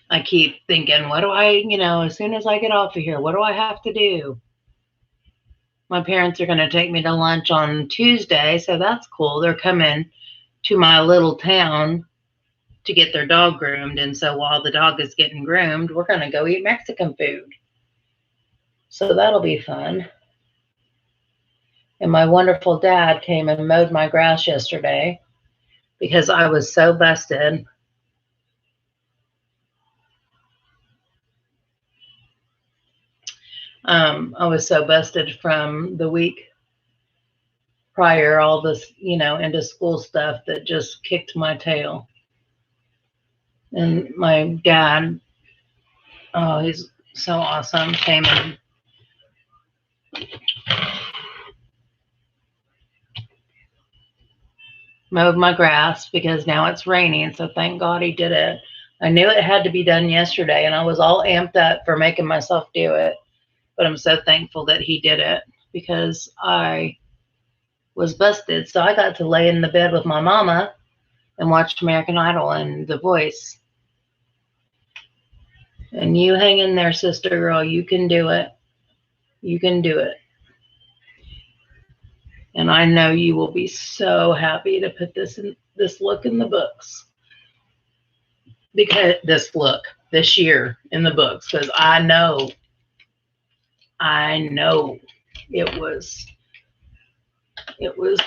I keep thinking, what do I, as soon as I get off of here, what do I have to do? My parents are going to take me to lunch on Tuesday, so that's cool. They're coming to my little town to get their dog groomed. And so while the dog is getting groomed, we're going to go eat Mexican food. So that'll be fun. And my wonderful dad came and mowed my grass yesterday because I was so busted. I was so busted from the week prior, all this, into school stuff that just kicked my tail. And my dad, oh, he's so awesome, came and mowed my grass because now it's raining. So thank God he did it. I knew it had to be done yesterday, and I was all amped up for making myself do it. But I'm so thankful that he did it because I was busted. So I got to lay in the bed with my mama and watch American Idol and The Voice. And you hang in there, sister girl. You can do it. You can do it. And I know you will be so happy to put this look in the books. Because this year in the books, because I know it was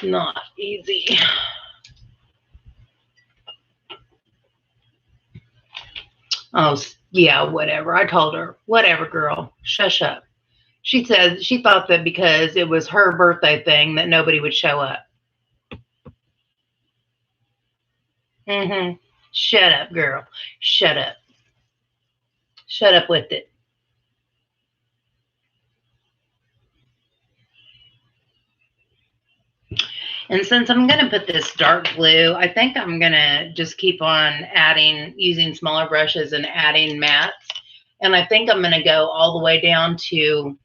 not easy. Oh yeah, whatever. I told her, whatever, girl, shush up. She said she thought that because it was her birthday thing that nobody would show up. Shut up, girl. Shut up. Shut up with it. And since I'm going to put this dark blue, I think I'm going to just keep on using smaller brushes and adding mattes. And I think I'm going to go all the way down to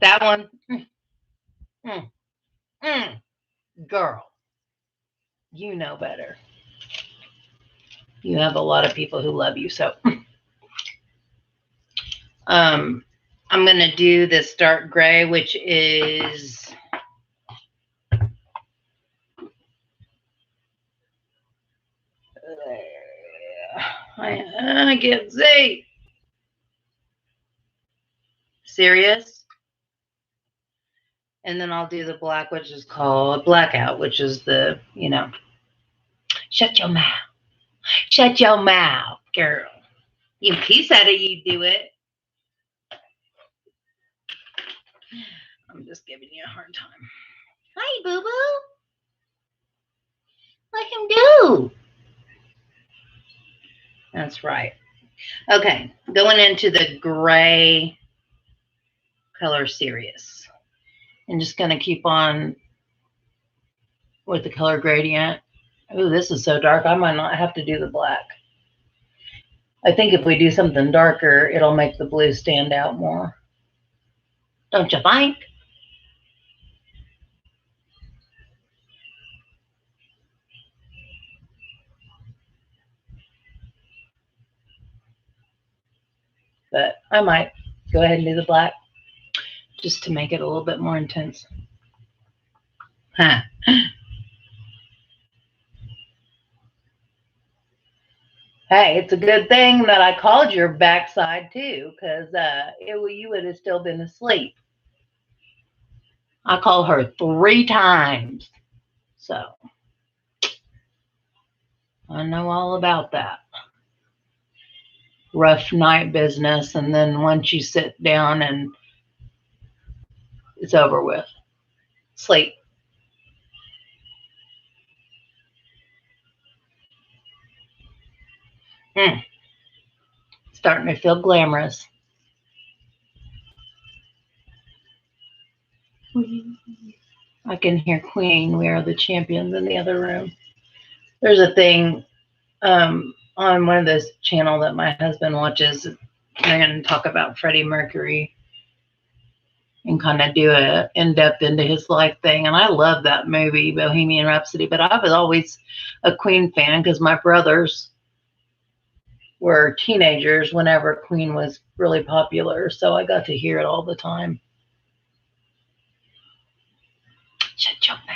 that one. Girl, you know better. You have a lot of people who love you. So I'm going to do this dark gray, which is I can't say. Serious. And then I'll do the black, which is called Blackout, which is the, shut your mouth. Shut your mouth, girl. You piece out of you do it. I'm just giving you a hard time. Hi, boo-boo. Let him do. That's right. Okay, going into the gray color series. I'm just going to keep on with the color gradient. Oh, this is so dark. I might not have to do the black. I think if we do something darker, it'll make the blue stand out more. Don't you think? But I might go ahead and do the black just to make it a little bit more intense. Huh. Hey, it's a good thing that I called your backside too, because you would have still been asleep. I called her 3 times. So I know all about that. Rough night business, and then once you sit down and it's over with. Sleep. Starting to feel glamorous. I can hear Queen, We Are the Champions in the other room. There's a thing on one of those channel that my husband watches. They're going to talk about Freddie Mercury and kind of do a in-depth into his life thing. And I love that movie, Bohemian Rhapsody, but I was always a Queen fan because my brothers were teenagers whenever Queen was really popular. So I got to hear it all the time. Shut your mouth.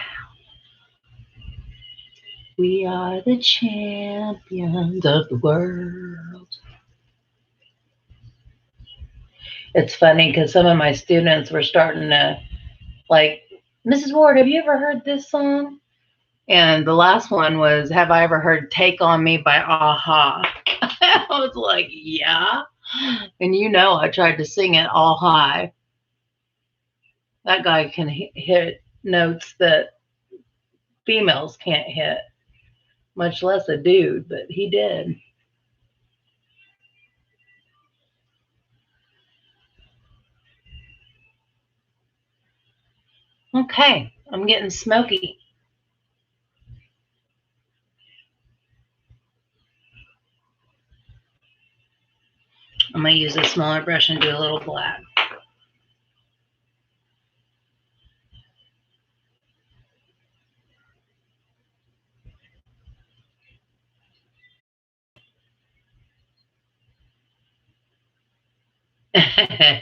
We are the champions of the world. It's funny because some of my students were starting to, like, Mrs. Ward, have you ever heard this song? And the last one was, have I ever heard Take On Me by Aha? I was like, yeah. And I tried to sing it all high. That guy can hit notes that females can't hit, much less a dude, but he did. Okay, I'm getting smoky. I'm going to use a smaller brush and do a little black.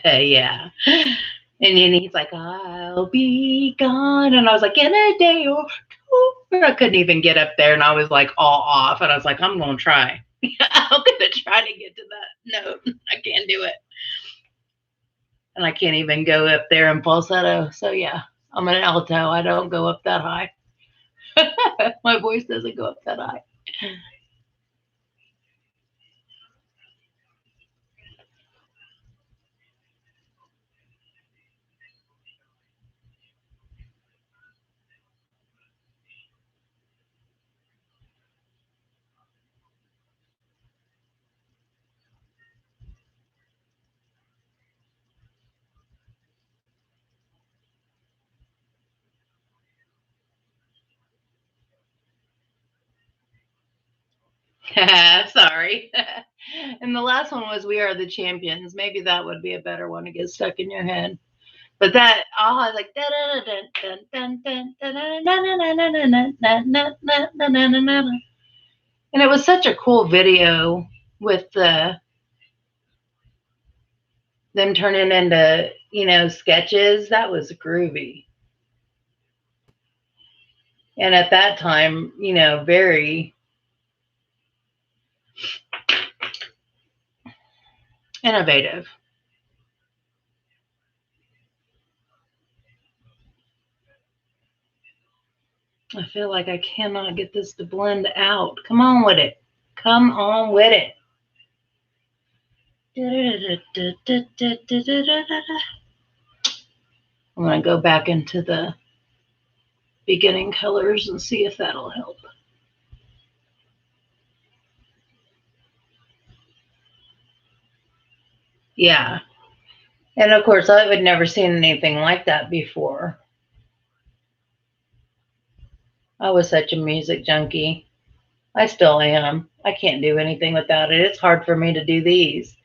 Yeah. And then he's like, I'll be gone. And I was like, in a day or two. I couldn't even get up there. And I was like all off. And I was like, I'm going to try. I'm going to try to get to that note. I can't do it. And I can't even go up there in falsetto. So yeah, I'm an alto. I don't go up that high. My voice doesn't go up that high. Sorry. And the last one was We Are the Champions. Maybe that would be a better one to get stuck in your head. But that I was like and it was such a cool video with them turning into sketches. That was groovy. And at that time, very innovative. I feel like I cannot get this to blend out. Come on with it. Come on with it. I'm going to go back into the beginning colors and see if that'll help. Yeah. And of course, I had never seen anything like that before. I was such a music junkie. I still am. I can't do anything without it. It's hard for me to do these.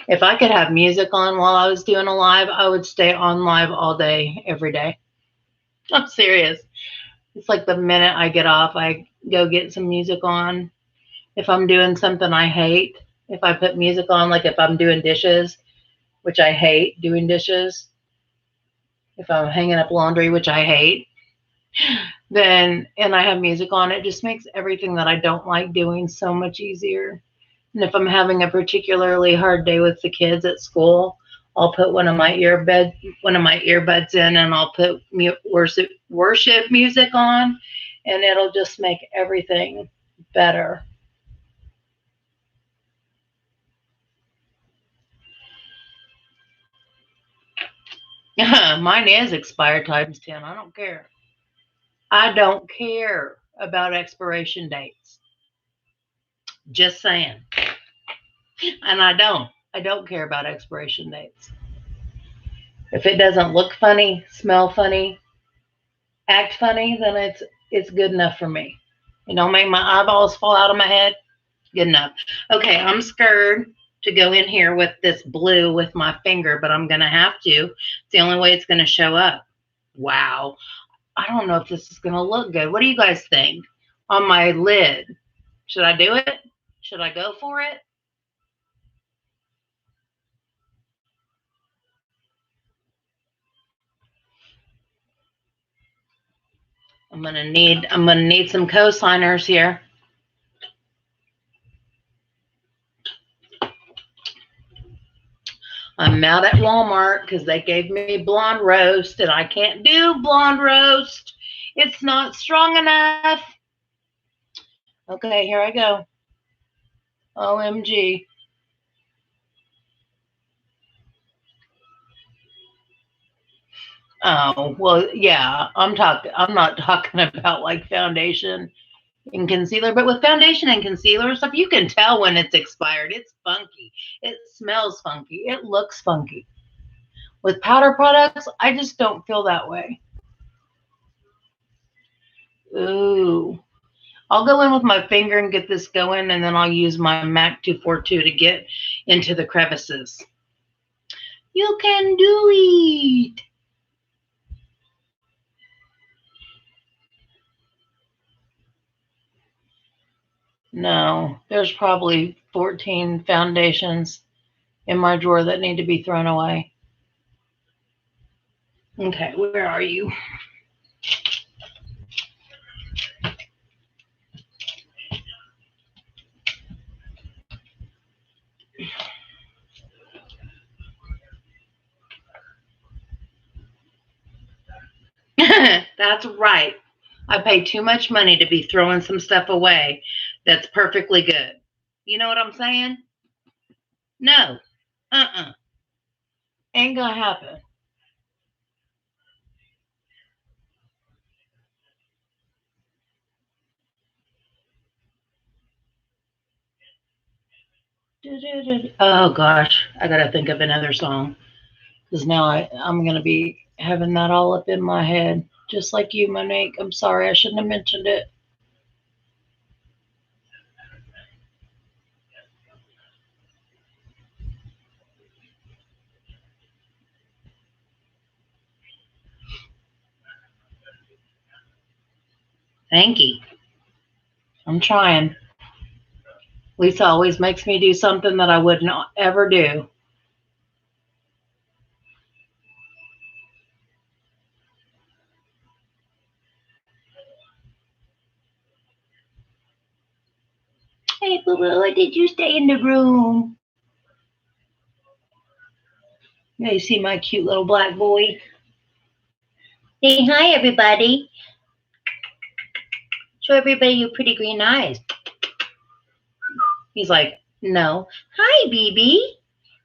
If I could have music on while I was doing a live, I would stay on live all day, every day. I'm serious. It's like the minute I get off, I go get some music on. If I'm doing something I hate, if I put music on, like if I'm doing dishes, which I hate doing dishes, if I'm hanging up laundry, which I hate, then and I have music on, it just makes everything that I don't like doing so much easier. And if I'm having a particularly hard day with the kids at school, I'll put one of my earbuds in, and I'll put worship music on, and it'll just make everything better. Mine is expired times 10. I don't care. I don't care about expiration dates. Just saying. And I don't. I don't care about expiration dates. If it doesn't look funny, smell funny, act funny, then it's good enough for me. It don't make my eyeballs fall out of my head. Good enough. Okay, I'm scared to go in here with this blue with my finger, but I'm gonna have to. It's the only way it's gonna show up. Wow. I don't know if this is gonna look good. What do you guys think? On my lid. Should I do it? Should I go for it? I'm gonna need some co-signers here. I'm out at Walmart because they gave me blonde roast and I can't do blonde roast. It's not strong enough. Okay, here I go. OMG. Oh, well, yeah, I'm not talking about like foundation and concealer, but with foundation and concealer stuff, you can tell when it's expired. It's funky. It smells funky. It looks funky. With powder products, I just don't feel that way. Ooh. I'll go in with my finger and get this going, and then I'll use my MAC 242 to get into the crevices. You can do it. No, there's probably 14 foundations in my drawer that need to be thrown away. Okay, where are you? That's right. I pay too much money to be throwing some stuff away that's perfectly good. You know what I'm saying? No. Uh-uh. Ain't gonna happen. Oh gosh, I gotta think of another song because now I'm gonna be having that all up in my head, just like you, Monique. I'm sorry, I shouldn't have mentioned it. Thank you. I'm trying. Lisa always makes me do something that I wouldn't ever do. Hey, boo boo, did you stay in the room? Yeah, you see my cute little black boy? Say hi, everybody. Show everybody your pretty green eyes. He's like, no. Hi, BB.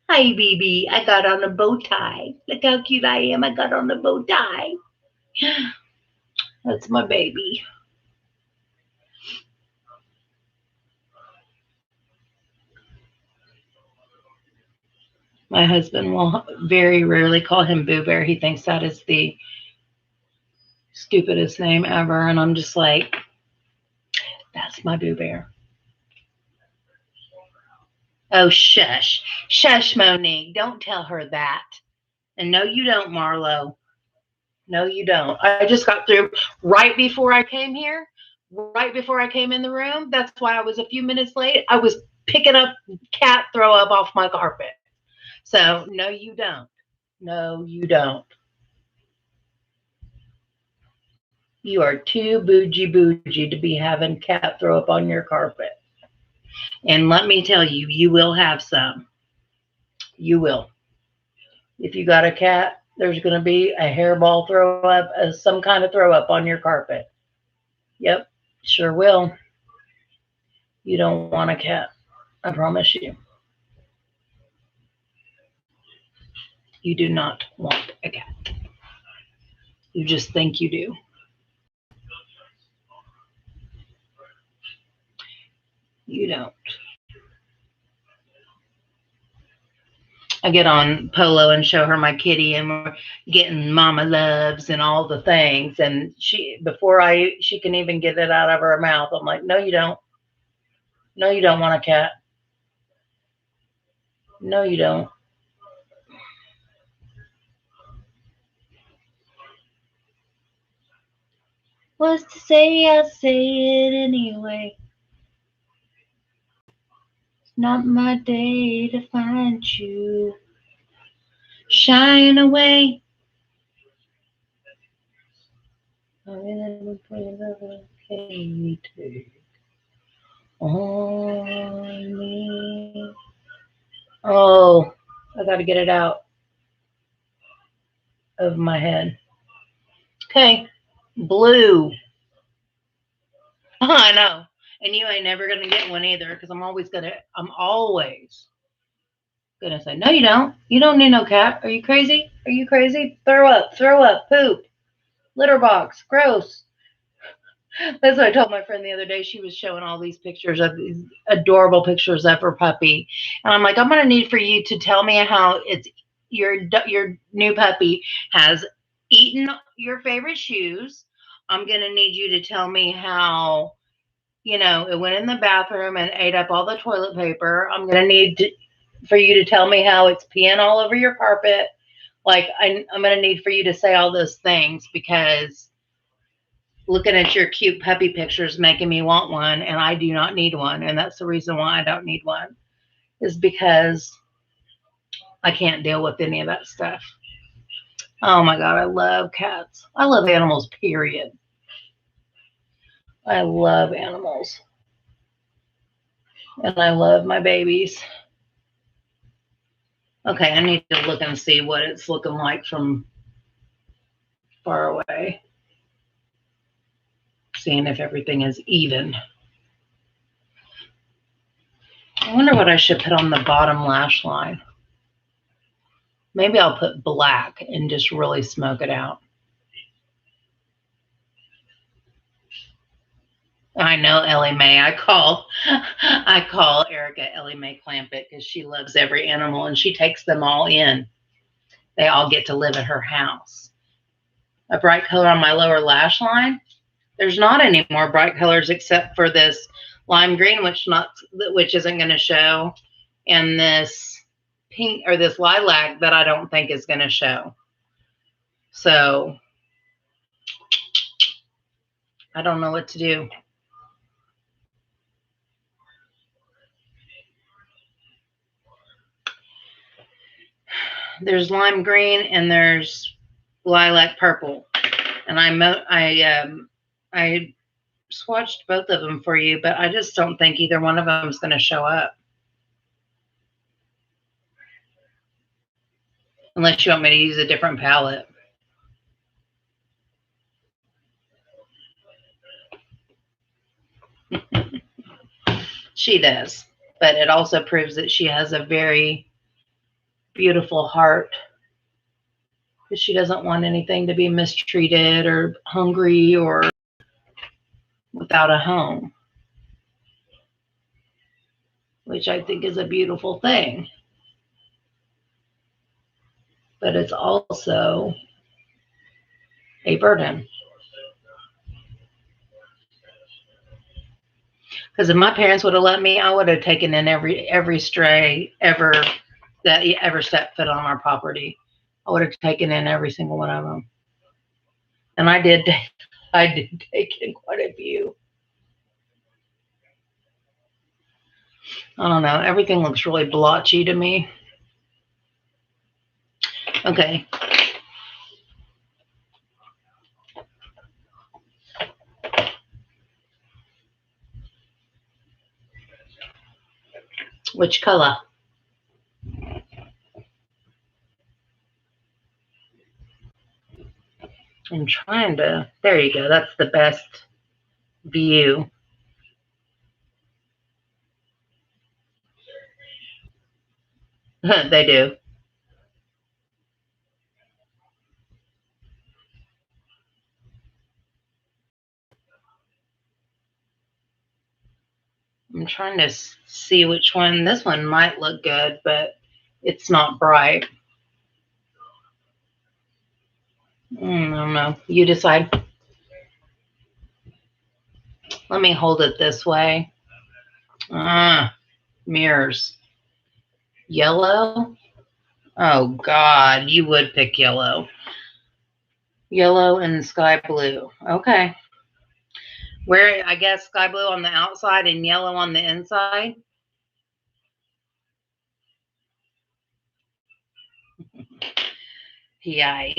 Hi, BB. I got on a bow tie. Look how cute I am. I got on a bow tie. That's my baby. My husband will very rarely call him Boo Bear. He thinks that is the stupidest name ever. And I'm just like, that's my Boo Bear. Oh, shush. Shush, Monique. Don't tell her that. And no, you don't, Marlo. No, you don't. I just got through right before I came here, right before I came in the room. That's why I was a few minutes late. I was picking up cat throw up off my carpet. So, no, you don't. No, you don't. You are too bougie to be having cat throw up on your carpet. And let me tell you, you will have some. You will. If you got a cat, there's going to be a hairball throw up, some kind of throw up on your carpet. Yep, sure will. You don't want a cat. I promise you. You do not want a cat. You just think you do. You don't. I get on Polo and show her my kitty, and we're getting mama loves and all the things. And she can even get it out of her mouth, I'm like, no, you don't. No, you don't want a cat. No, you don't. What's to say? I say it anyway. It's not my day to find you shying away. On me. Oh, I got to get it out of my head. Okay, blue. I know. And you ain't never gonna get one either, because I'm always gonna say, no, you don't. You don't need no cat. Are you crazy? Are you crazy? Throw up, poop, litter box, gross. That's what I told my friend the other day. She was showing all these pictures of these adorable pictures of her puppy, and I'm like, I'm gonna need for you to tell me how it's your new puppy has eaten your favorite shoes. I'm gonna need you to tell me how, it went in the bathroom and ate up all the toilet paper. I'm gonna need for you to tell me how it's peeing all over your carpet. Like I'm gonna need for you to say all those things, because looking at your cute puppy pictures making me want one, and I do not need one. And that's the reason why I don't need one, is because I can't deal with any of that stuff. Oh my God, I love cats. I love animals, period. I love animals. And I love my babies. Okay, I need to look and see what it's looking like from far away. Seeing if everything is even. I wonder what I should put on the bottom lash line. Maybe I'll put black and just really smoke it out. I know Ellie Mae. I call Erica Ellie Mae Clampett, because she loves every animal and she takes them all in. They all get to live at her house. A bright color on my lower lash line. There's not any more bright colors except for this lime green, which isn't going to show, and this pink, or this lilac, that I don't think is going to show. So I don't know what to do. There's lime green and there's lilac purple, and I swatched both of them for you, but I just don't think either one of them is going to show up. Unless you want me to use a different palette. She does, but it also proves that she has a very beautiful heart, because she doesn't want anything to be mistreated or hungry or without a home, which I think is a beautiful thing. but it's also a burden. Because if my parents would have let me, I would have taken in every stray that ever stepped foot on our property. I would have taken in every single one of them, and I did. I did take in quite a few. I don't know. Everything looks really blotchy to me. Okay. Which color? I'm trying to. There you go. That's the best view. They do. I'm trying to see which one. This one might look good, but it's not bright. I don't know. You decide. Let me hold it this way. Mirrors. Yellow? Oh, God. You would pick yellow. Yellow and sky blue. Okay. Where, I guess, sky blue on the outside and yellow on the inside. Yay.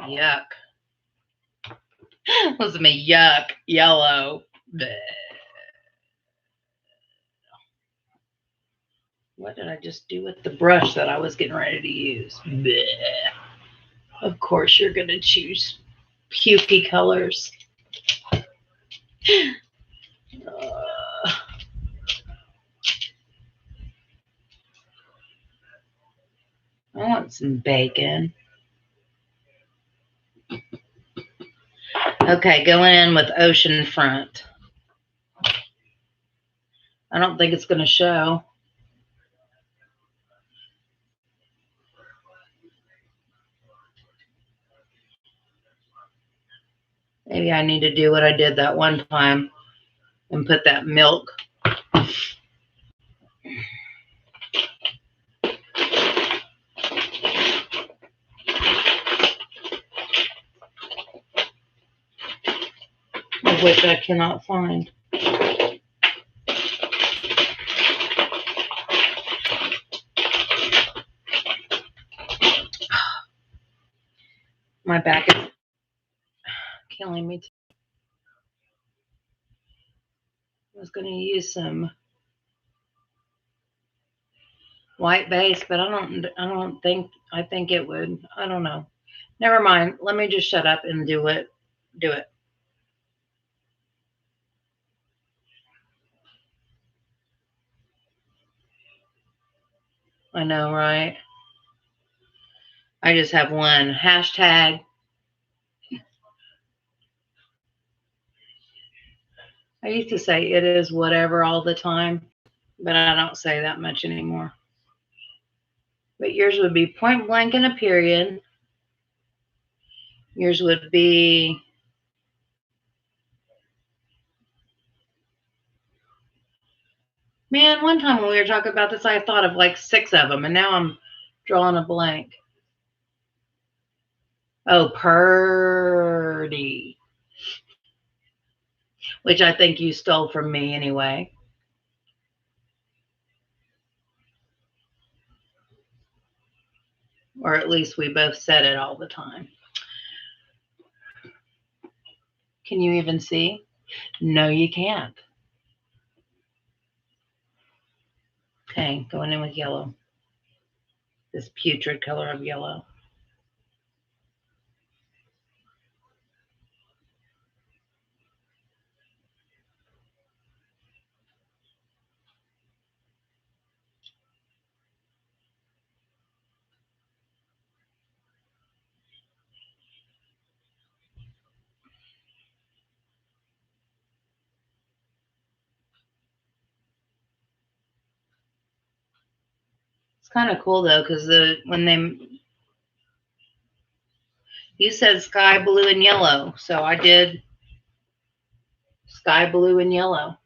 Yuck. Listen to me. Yuck. Yellow. Bleh. What did I just do with the brush that I was getting ready to use? Bleh. Of course, you're going to choose pukey colors. I want some bacon. Okay, going in with ocean front. I don't think it's going to show. Maybe I need to do what I did that one time and put that milk. Of which I cannot find. My back is killing me. I was going to use some white base, but I think it would. I don't know. Never mind. Let me just shut up and do it. I know, right? I just have one hashtag. I used to say it is whatever all the time, but I don't say that much anymore. But yours would be point blank and a period. Yours would be man, one time when we were talking about this, I thought of like 6 of them, and now I'm drawing a blank. Oh, Purdy, which I think you stole from me anyway. Or at least we both said it all the time. Can you even see? No, you can't. Okay, going in with yellow. This putrid color of yellow. It's kind of cool though, because you said sky blue and yellow, so I did sky blue and yellow.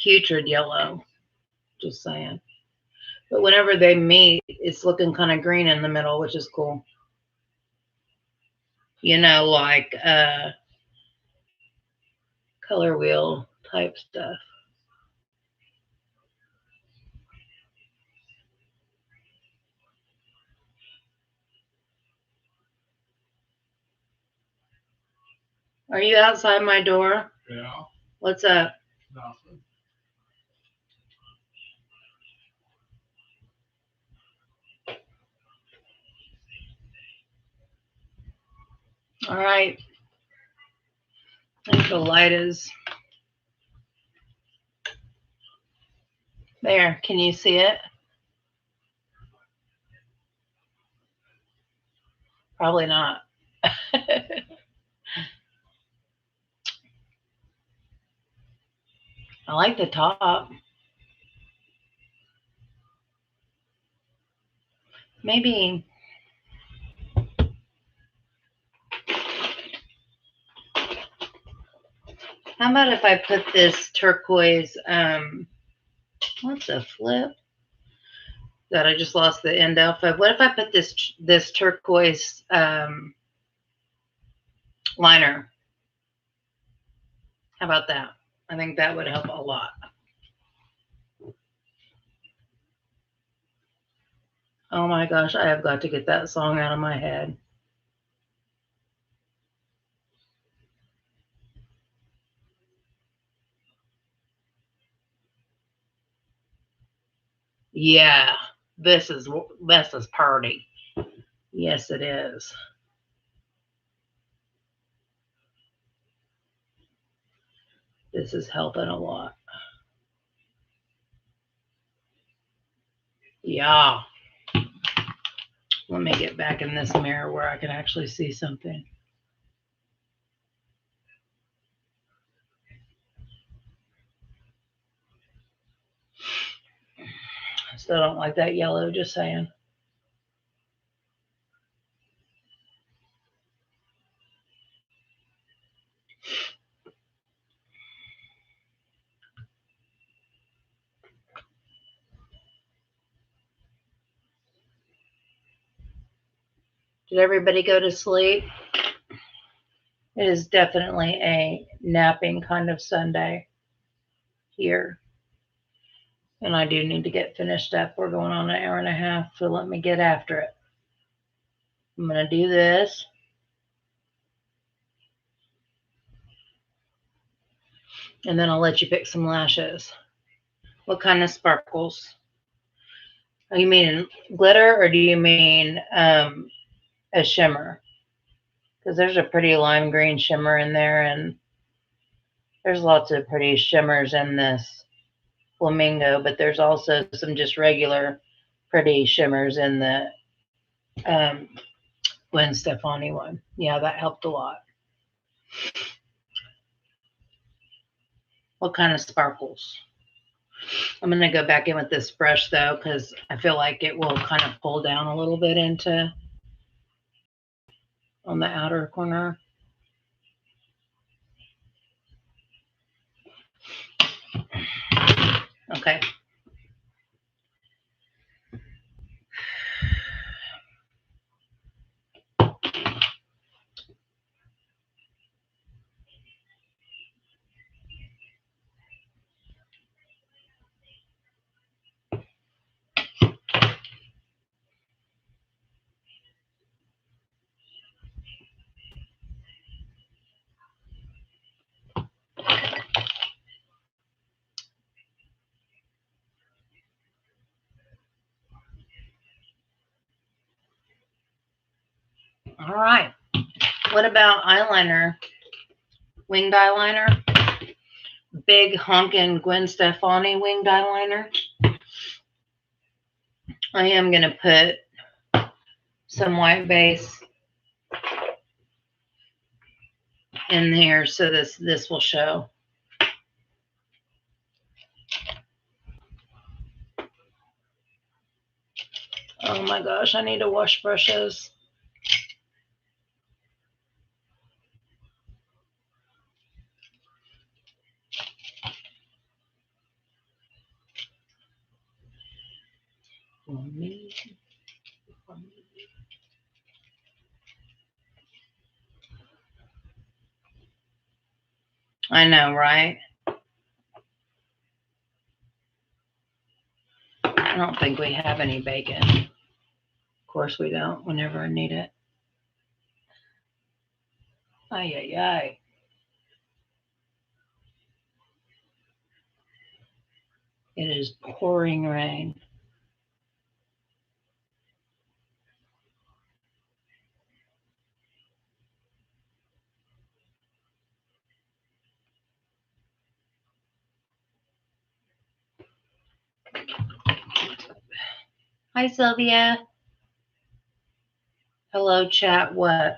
Putrid yellow, just saying. But whenever they meet, it's looking kind of green in the middle, which is cool. You know, like color wheel type stuff. Are you outside my door? Yeah. What's up? Nothing. All right. I think the light is there. Can you see it? Probably not. I like the top. Maybe. How about if I put this turquoise, what's a flip? That I just lost the end of. What if I put this turquoise liner? How about that? I think that would help a lot. Oh my gosh, I have got to get that song out of my head. Yeah, this is party. Yes, it is. This is helping a lot. Yeah. Let me get back in this mirror where I can actually see something. I still don't like that yellow, just saying. Did everybody go to sleep? It is definitely a napping kind of Sunday here. And I do need to get finished up. We're going on an hour and a half, so let me get after it. I'm going to do this. And then I'll let you pick some lashes. What kind of sparkles? Oh, you mean glitter or do you mean a shimmer? Because there's a pretty lime green shimmer in there, and there's lots of pretty shimmers in this flamingo, but there's also some just regular pretty shimmers in the Gwen Stefani one. Yeah, that helped a lot. What kind of sparkles? I'm going to go back in with this brush though, because I feel like it will kind of pull down a little bit into on the outer corner. Okay. All right. What about eyeliner? Winged eyeliner? Big honkin' Gwen Stefani winged eyeliner. I am going to put some white base in here so this will show. Oh my gosh, I need to wash brushes. I know, right? I don't think we have any bacon. Of course we don't, whenever I need it. Ay, ay, ay. It is pouring rain. Hi, Sylvia. Hello, chat. What?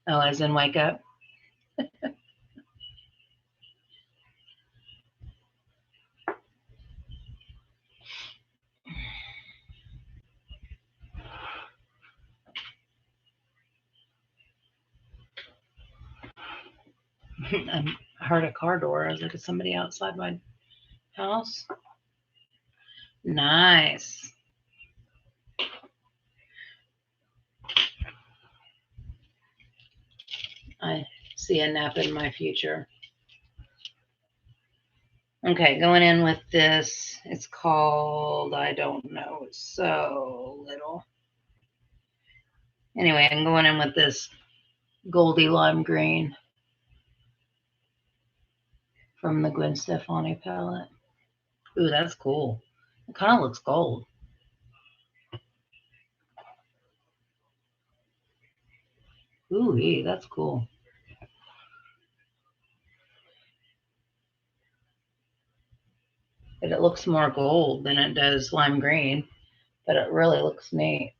Oh, as in wake up? I heard a car door. I was like, is somebody outside my house? Nice. I see a nap in my future. Okay, going in with this. It's called, I don't know. It's so little. Anyway, I'm going in with this Goldie Lime Green from the Gwen Stefani palette. Ooh, that's cool. It kind of looks gold. Ooh, that's cool. But it looks more gold than it does lime green, but it really looks neat.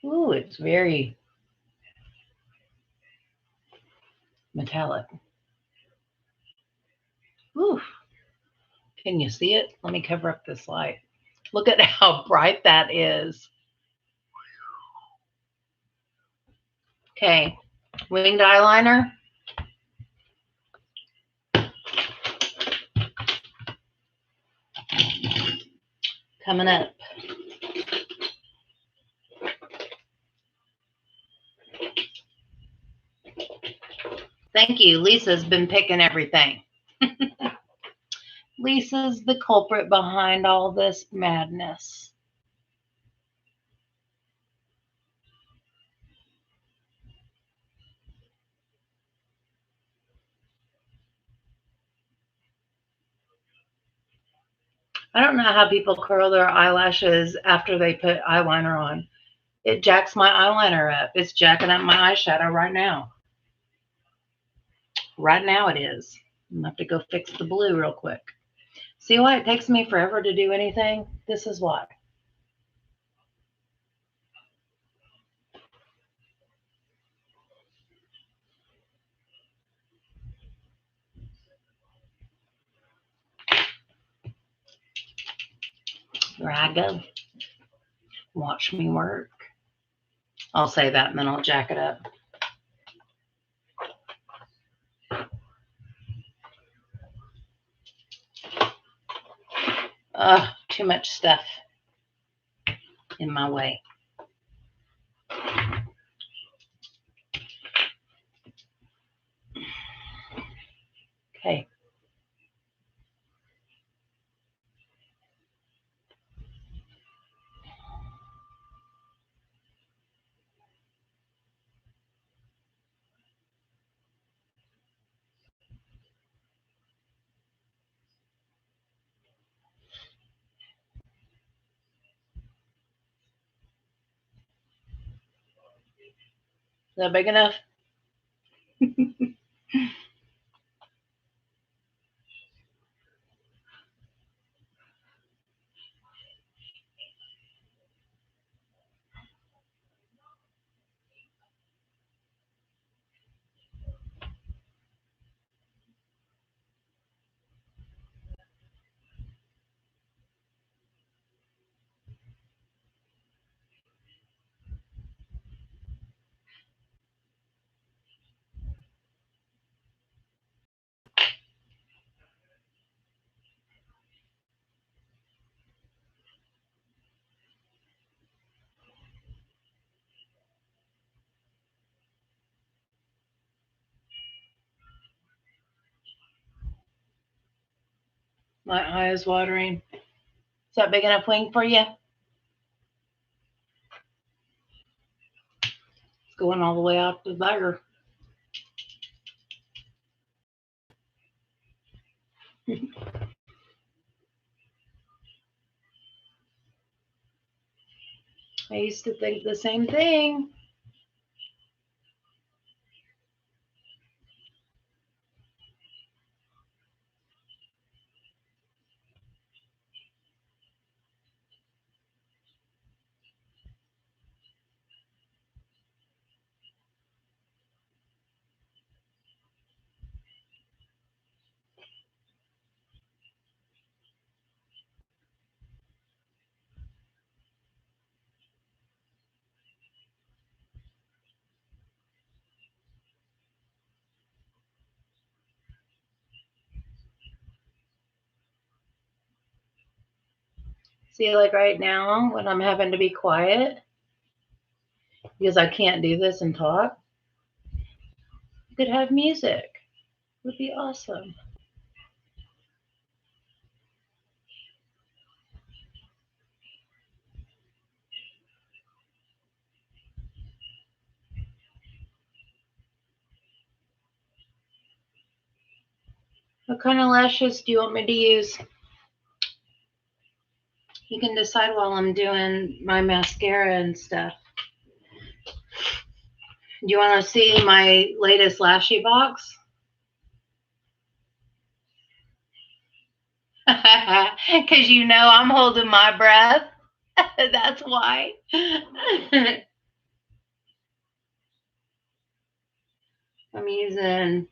Ooh, it's very metallic. Ooh, can you see it? Let me cover up this light. Look at how bright that is. Okay, winged eyeliner. Coming up. Thank you. Lisa's been picking everything. Lisa's the culprit behind all this madness. I don't know how people curl their eyelashes after they put eyeliner on. It jacks my eyeliner up. It's jacking up my eyeshadow right now. Right now it is. I'm going to have to go fix the blue real quick. See why it takes me forever to do anything? This is why. There I go. Watch me work. I'll say that and then I'll jack it up. Too much stuff in my way. Okay. Is that big enough? My eye is watering. Is that big enough wing for you? It's going all the way out to there. I used to think the same thing. See, like right now, when I'm having to be quiet because I can't do this and talk, you could have music. It would be awesome. What kind of lashes do you want me to use? You can decide while I'm doing my mascara and stuff. Do you want to see my latest lashy box? Because you know I'm holding my breath. That's why. I'm using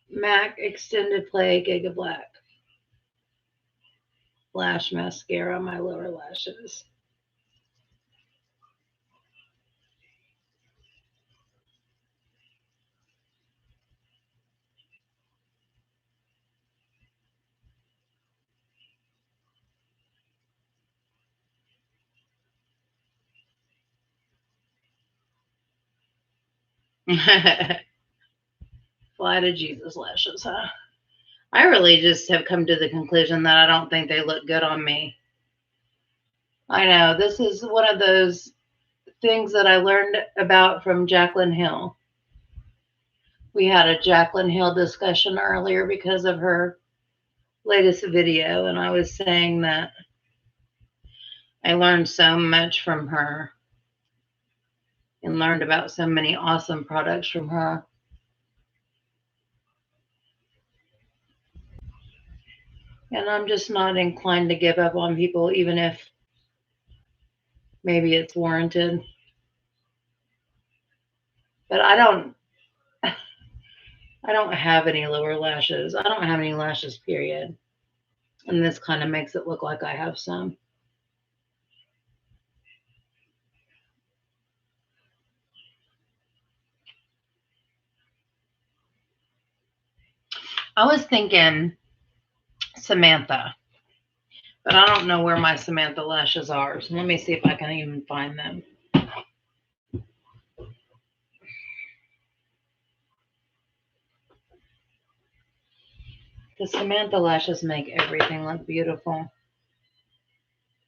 MAC Extended Play Giga Black lash mascara on my lower lashes. Fly to Jesus lashes, huh? I really just have come to the conclusion that I don't think they look good on me. I know, this is one of those things that I learned about from Jaclyn Hill. We had a Jaclyn Hill discussion earlier because of her latest video, and I was saying that I learned so much from her and learned about so many awesome products from her. And I'm just not inclined to give up on people, even if maybe it's warranted. But I don't have any lower lashes. I don't have any lashes, period. And this kind of makes it look like I have some. I was thinking Samantha, but I don't know where my Samantha lashes are. So let me see if I can even find them. The Samantha lashes make everything look beautiful.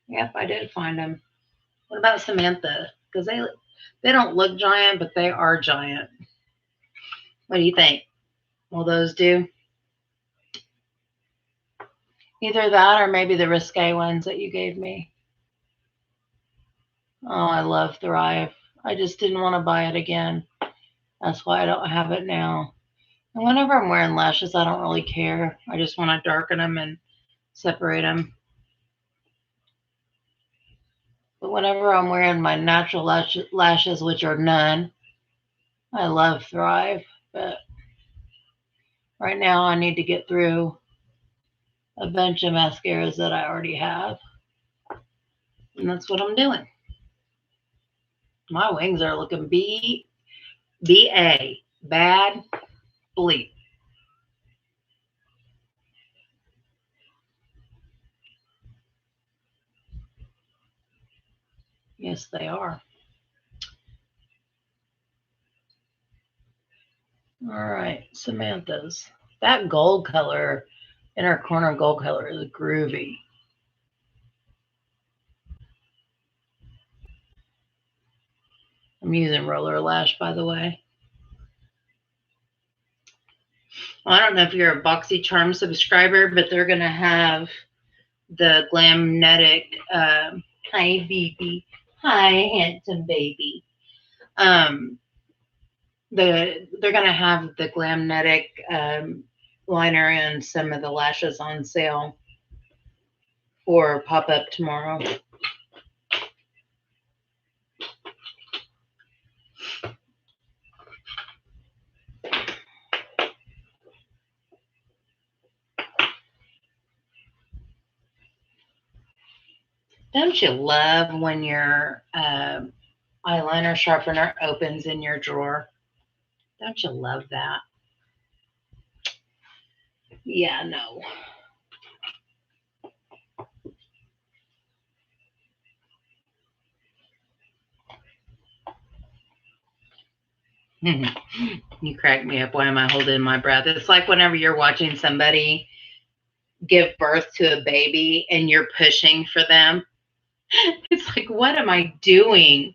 Yep, I did find them. What about Samantha? Because they don't look giant, but they are giant. What do you think? Will those do? Either that or maybe the risque ones that you gave me. Oh, I love Thrive. I just didn't want to buy it again. That's why I don't have it now. And whenever I'm wearing lashes, I don't really care. I just want to darken them and separate them. But whenever I'm wearing my natural lashes, which are none, I love Thrive. But right now, I need to get through a bunch of mascaras that I already have. And that's what I'm doing. My wings are looking B-A, bad bleep. Yes, they are. All right, Samantha's. That gold color And our corner gold color is groovy. I'm using roller lash, by the way. Well, I don't know if you're a BoxyCharm subscriber, but they're going to have the Glamnetic, hi, baby. Hi, handsome baby. They're going to have the Glamnetic liner and some of the lashes on sale for pop-up tomorrow. Don't you love when your eyeliner sharpener opens in your drawer? Don't you love that? Yeah, no. You crack me up. Why am I holding my breath? It's like whenever you're watching somebody give birth to a baby and you're pushing for them. It's like, what am I doing?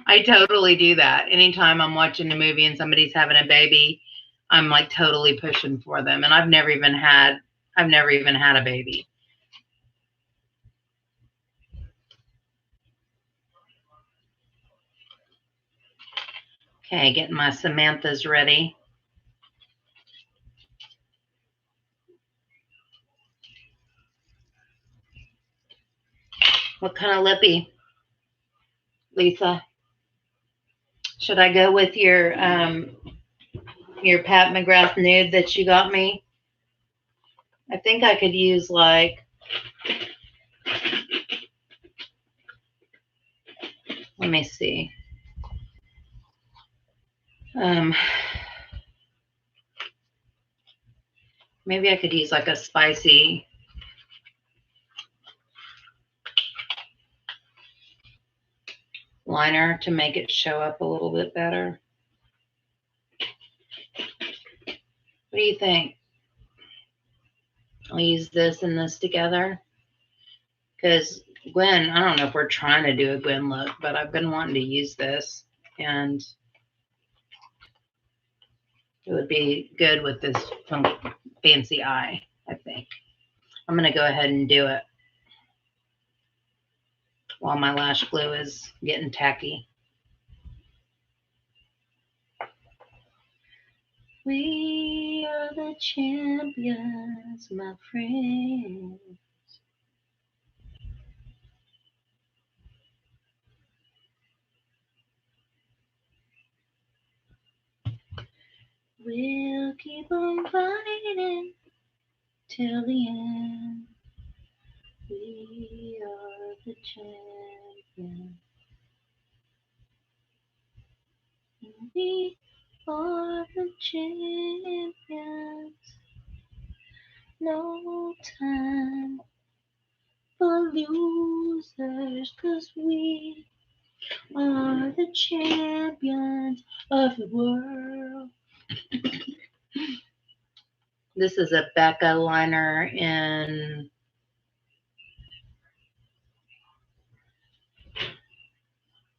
I totally do that. Anytime I'm watching a movie and somebody's having a baby, I'm like totally pushing for them. And I've never even had a baby. Okay, getting my Samantha's ready. What kind of lippy, Lisa? Should I go with your Pat McGrath nude that you got me? I think I could use like, let me see. Maybe I could use like a spicy liner to make it show up a little bit better. What do you think? I'll use this and this together. Because Gwen, I don't know if we're trying to do a Gwen look, but I've been wanting to use this. And it would be good with this fancy eye, I think. I'm going to go ahead and do it while my lash glue is getting tacky. We are the champions, my friends. We'll keep on fighting till the end. We are the champions. We are the champions. No time for losers, 'cause we are the champions of the world. This is a Becca liner in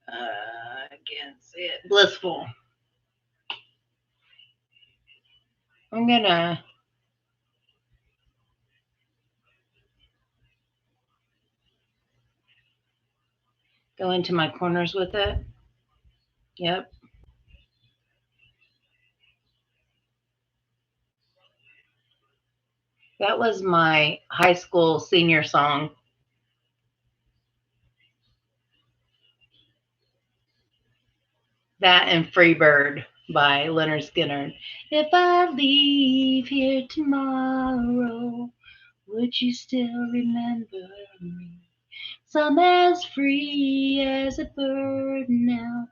I can't see it. Blissful. I'm gonna go into my corners with it. Yep. That was my high school senior song. That and Freebird by Leonard Skinner. If I leave here tomorrow, would you still remember me? So I'm as free as a bird now.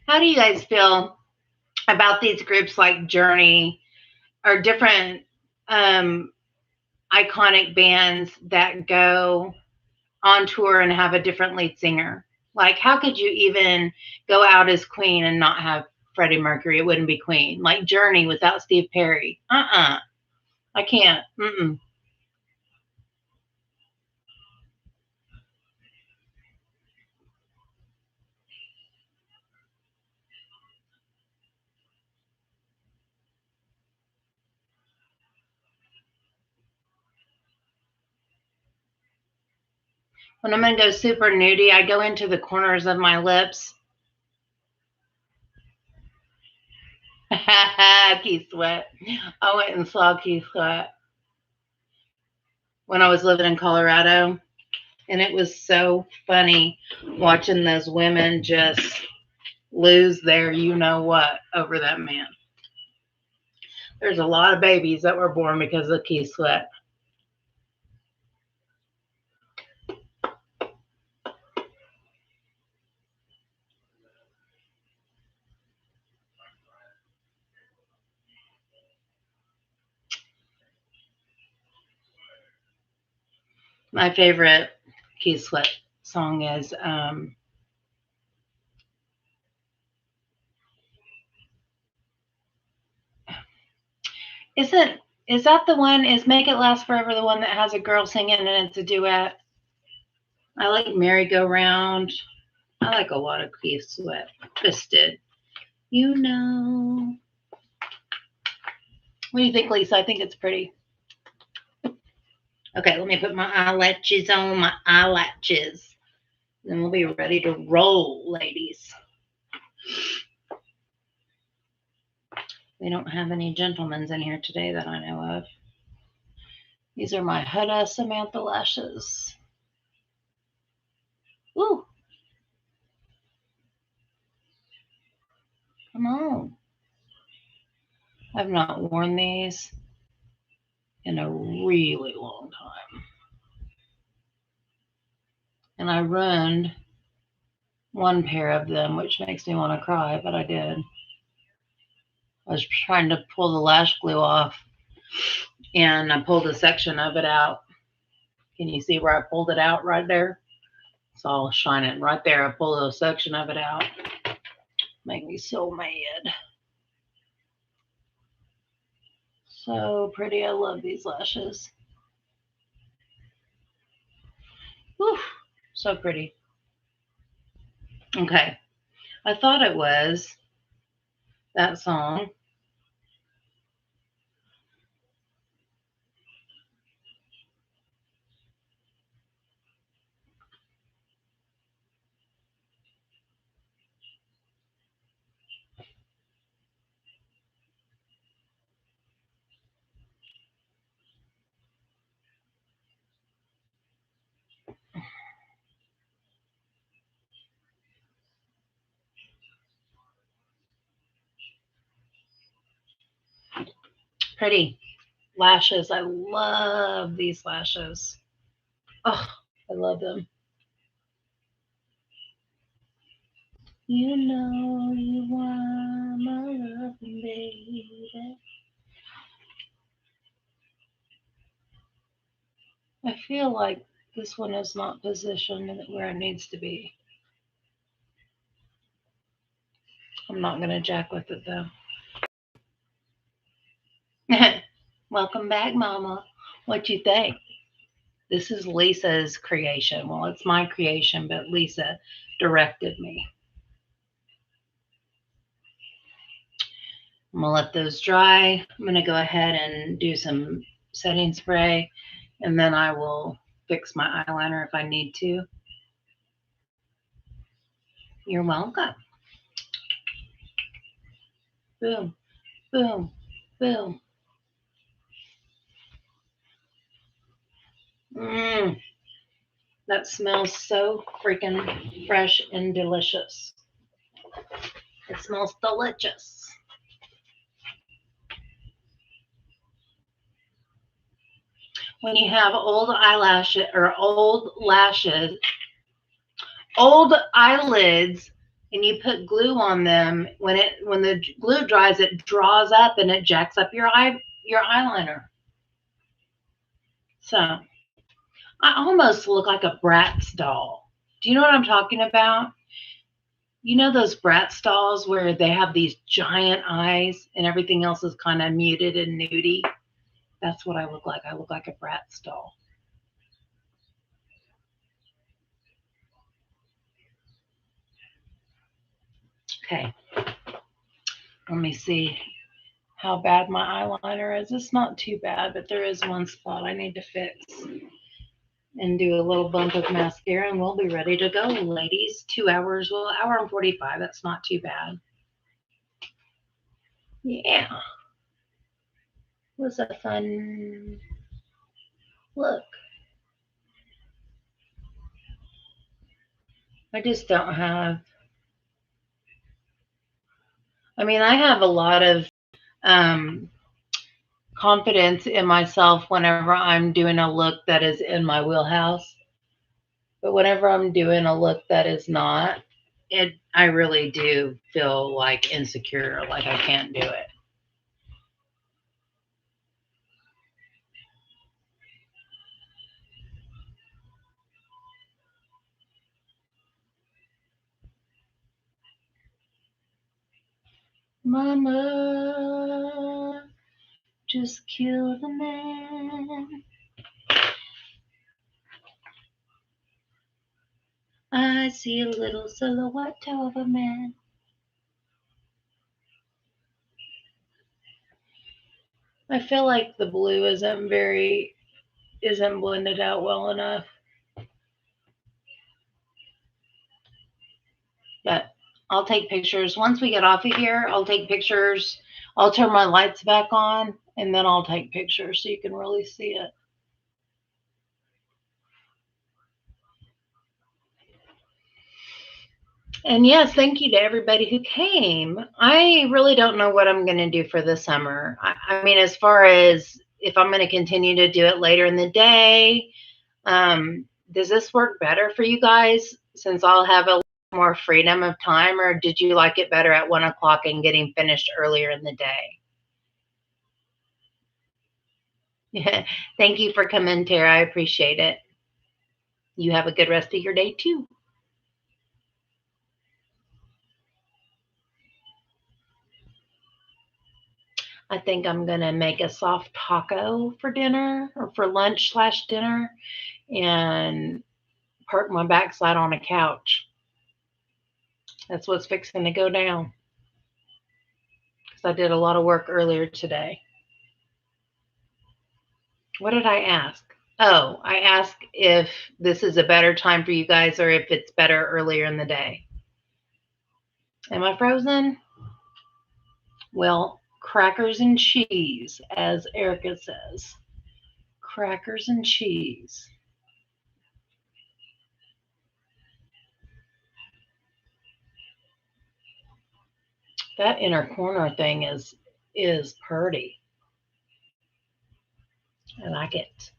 How do you guys feel about these groups like Journey or different iconic bands that go on tour and have a different lead singer? Like, how could you even go out as Queen and not have Freddie Mercury? It wouldn't be Queen. Like Journey without Steve Perry. I can't. When I'm going to go super nudie, I go into the corners of my lips. Keith Sweat. I went and saw Keith Sweat when I was living in Colorado. And it was so funny watching those women just lose their you know what over that man. There's a lot of babies that were born because of Keith Sweat. My favorite Keith Sweat song is is that the one, is Make It Last Forever the one that has a girl singing and it's a duet? I like Merry Go Round. I like a lot of Keith Sweat. Twisted. You know. What do you think, Lisa? I think it's pretty. Okay, let me put my eyelashes on, my eyelashes. Then we'll be ready to roll, ladies. We don't have any gentlemen in here today that I know of. These are my Huda Samantha lashes. Ooh. Come on. I've not worn these in a really long time. And I ruined one pair of them, which makes me want to cry, but I did. I was trying to pull the lash glue off, and I pulled a section of it out. Can you see where I pulled it out right there? It's all shining right there. I pulled a section of it out. Make me so mad. So pretty. I love these lashes. Whew, so pretty. Okay. I thought it was that song. Pretty lashes. I love these lashes. Oh, I love them. You know you are my loving baby. I feel like this one is not positioned where it needs to be. I'm not going to jack with it though. Welcome back, Mama. What you think? This is Lisa's creation. Well, it's my creation, but Lisa directed me. I'm going to let those dry. I'm going to go ahead and do some setting spray, and then I will fix my eyeliner if I need to. You're welcome. Boom, boom, boom. That smells so freaking fresh and delicious. It smells delicious. When you have old eyelashes or old lashes, old eyelids and you put glue on them, when the glue dries, it draws up and it jacks up your eyeliner. So I almost look like a Bratz doll. Do you know what I'm talking about? You know those Bratz dolls where they have these giant eyes and everything else is kind of muted and nudie? That's what I look like. I look like a Bratz doll. Okay, let me see how bad my eyeliner is. It's not too bad, but there is one spot I need to fix. And do a little bump of mascara, and we'll be ready to go, ladies. 2 hours, well, hour and 45. That's not too bad. Yeah. It was a fun look. I just don't have, I mean, I have a lot of confidence in myself whenever I'm doing a look that is in my wheelhouse. But whenever I'm doing a look that is not, I really do feel like insecure, like I can't do it. Mama, just kill the man. I see a little silhouette of a man. I feel like the blue isn't blended out well enough. But I'll take pictures. Once we get off of here, I'll take pictures. I'll turn my lights back on and then I'll take pictures so you can really see it. And yes, thank you to everybody who came. I really don't know what I'm going to do for the summer. I mean, as far as if I'm going to continue to do it later in the day, does this work better for you guys since I'll have a more freedom of time, or did you like it better at 1 o'clock and getting finished earlier in the day? Thank you for coming, Tara. I appreciate it. You have a good rest of your day too. I think I'm going to make a soft taco for dinner or for lunch/dinner and park my backside on a couch. That's what's fixing to go down because I did a lot of work earlier today. What did I ask? Oh, I asked if this is a better time for you guys or if it's better earlier in the day. Am I frozen? Well, crackers and cheese, as Erica says. Crackers and cheese. That inner corner thing is pretty. I like it.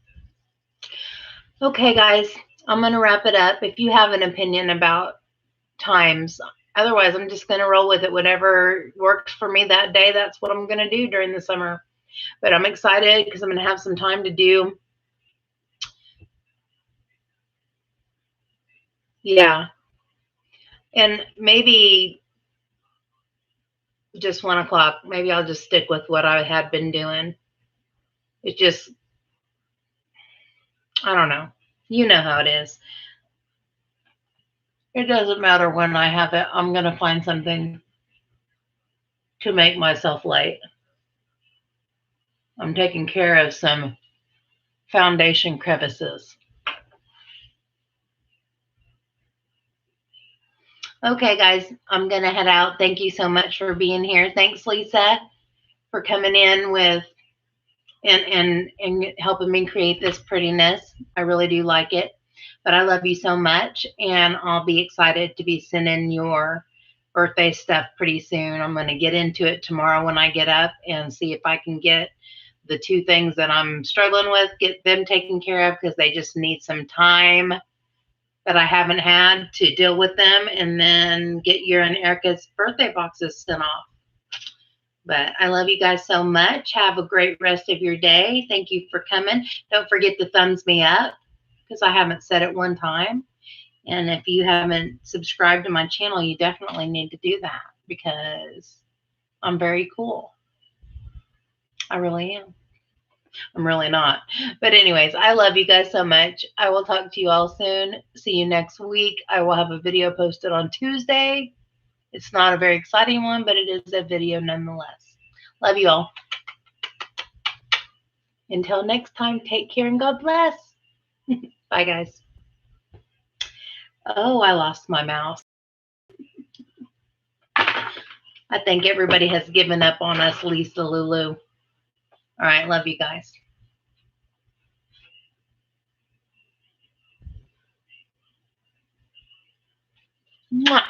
Okay, guys, I'm going to wrap it up. If you have an opinion about times, otherwise, I'm just going to roll with it. Whatever works for me that day, that's what I'm going to do during the summer. But I'm excited because I'm going to have some time to do. Yeah. And maybe just 1 o'clock. Maybe I'll just stick with what I had been doing. It's just, I don't know. You know how it is. It doesn't matter when I have it. I'm going to find something to make myself late. I'm taking care of some foundation crevices. Okay, guys, I'm going to head out. Thank you so much for being here. Thanks, Lisa, for coming in with and helping me create this prettiness. I really do like it. But I love you so much, and I'll be excited to be sending your birthday stuff pretty soon. I'm going to get into it tomorrow when I get up and see if I can get the 2 things that I'm struggling with, get them taken care of because they just need some time that I haven't had to deal with them and then get your and Erica's birthday boxes sent off. But I love you guys so much. Have a great rest of your day. Thank you for coming. Don't forget to thumbs me up because I haven't said it one time. And if you haven't subscribed to my channel, you definitely need to do that because I'm very cool. I really am. I'm really not. But anyways, I love you guys so much. I will talk to you all soon. See you next week. I will have a video posted on Tuesday. It's not a very exciting one, but it is a video nonetheless. Love you all. Until next time, take care and God bless. Bye, guys. Oh, I lost my mouse. I think everybody has given up on us, Lisa Lulu. All right, love you guys. Mwah.